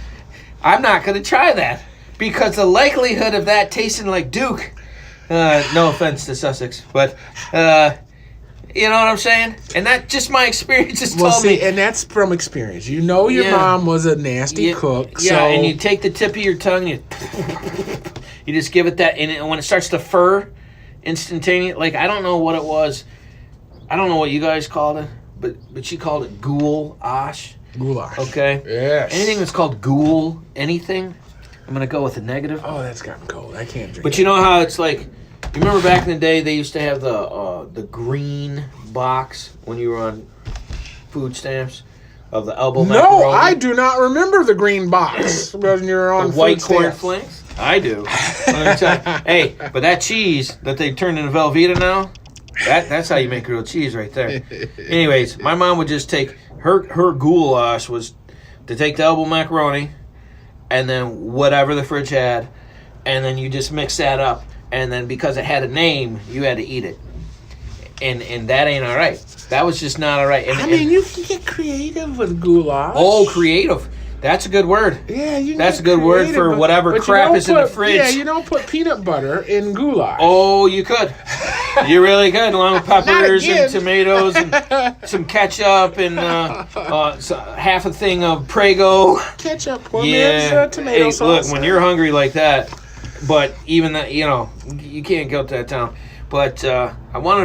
I'm not going to try that, because the likelihood of that tasting like Duke, no offense to Sussex, but you know what I'm saying? And that just my experience has told me. And that's from experience. You know your mom was a nasty cook. Yeah, so and you take the tip of your tongue, you just give it that, and when it starts to fur, instantaneous. Like, I don't know what it was. I don't know what you guys called it, but she called it goulash. Goulash. Okay? Yes. Anything that's called ghoul, anything, I'm going to go with a negative. Oh, that's gotten cold. I can't drink. But you know how it's like, you remember back in the day they used to have the green box when you were on food stamps of the elbow macaroni? No, I do not remember the green box when you're on The white food corn stamps. flakes? I do. Let me tell you. Hey, but that cheese that they turned into Velveeta now, that's how you make grilled cheese right there. Anyways, my mom would just take her goulash was to take the elbow macaroni and then whatever the fridge had, and then you just mix that up, and then because it had a name, you had to eat it. And that ain't all right. That was just not all right. And, I mean, you can get creative with goulash. oh, creative. That's a good word. Yeah, you. That's a good word for whatever crap is in the fridge. Yeah, you don't put peanut butter in goulash. Oh, you could. You really could, along with peppers again. and tomatoes and some ketchup and half a thing of Prego. Ketchup, poor man's tomato Hey, sauce. look, when you're hungry like that, but even that, you know, you can't go to that town. But I wanted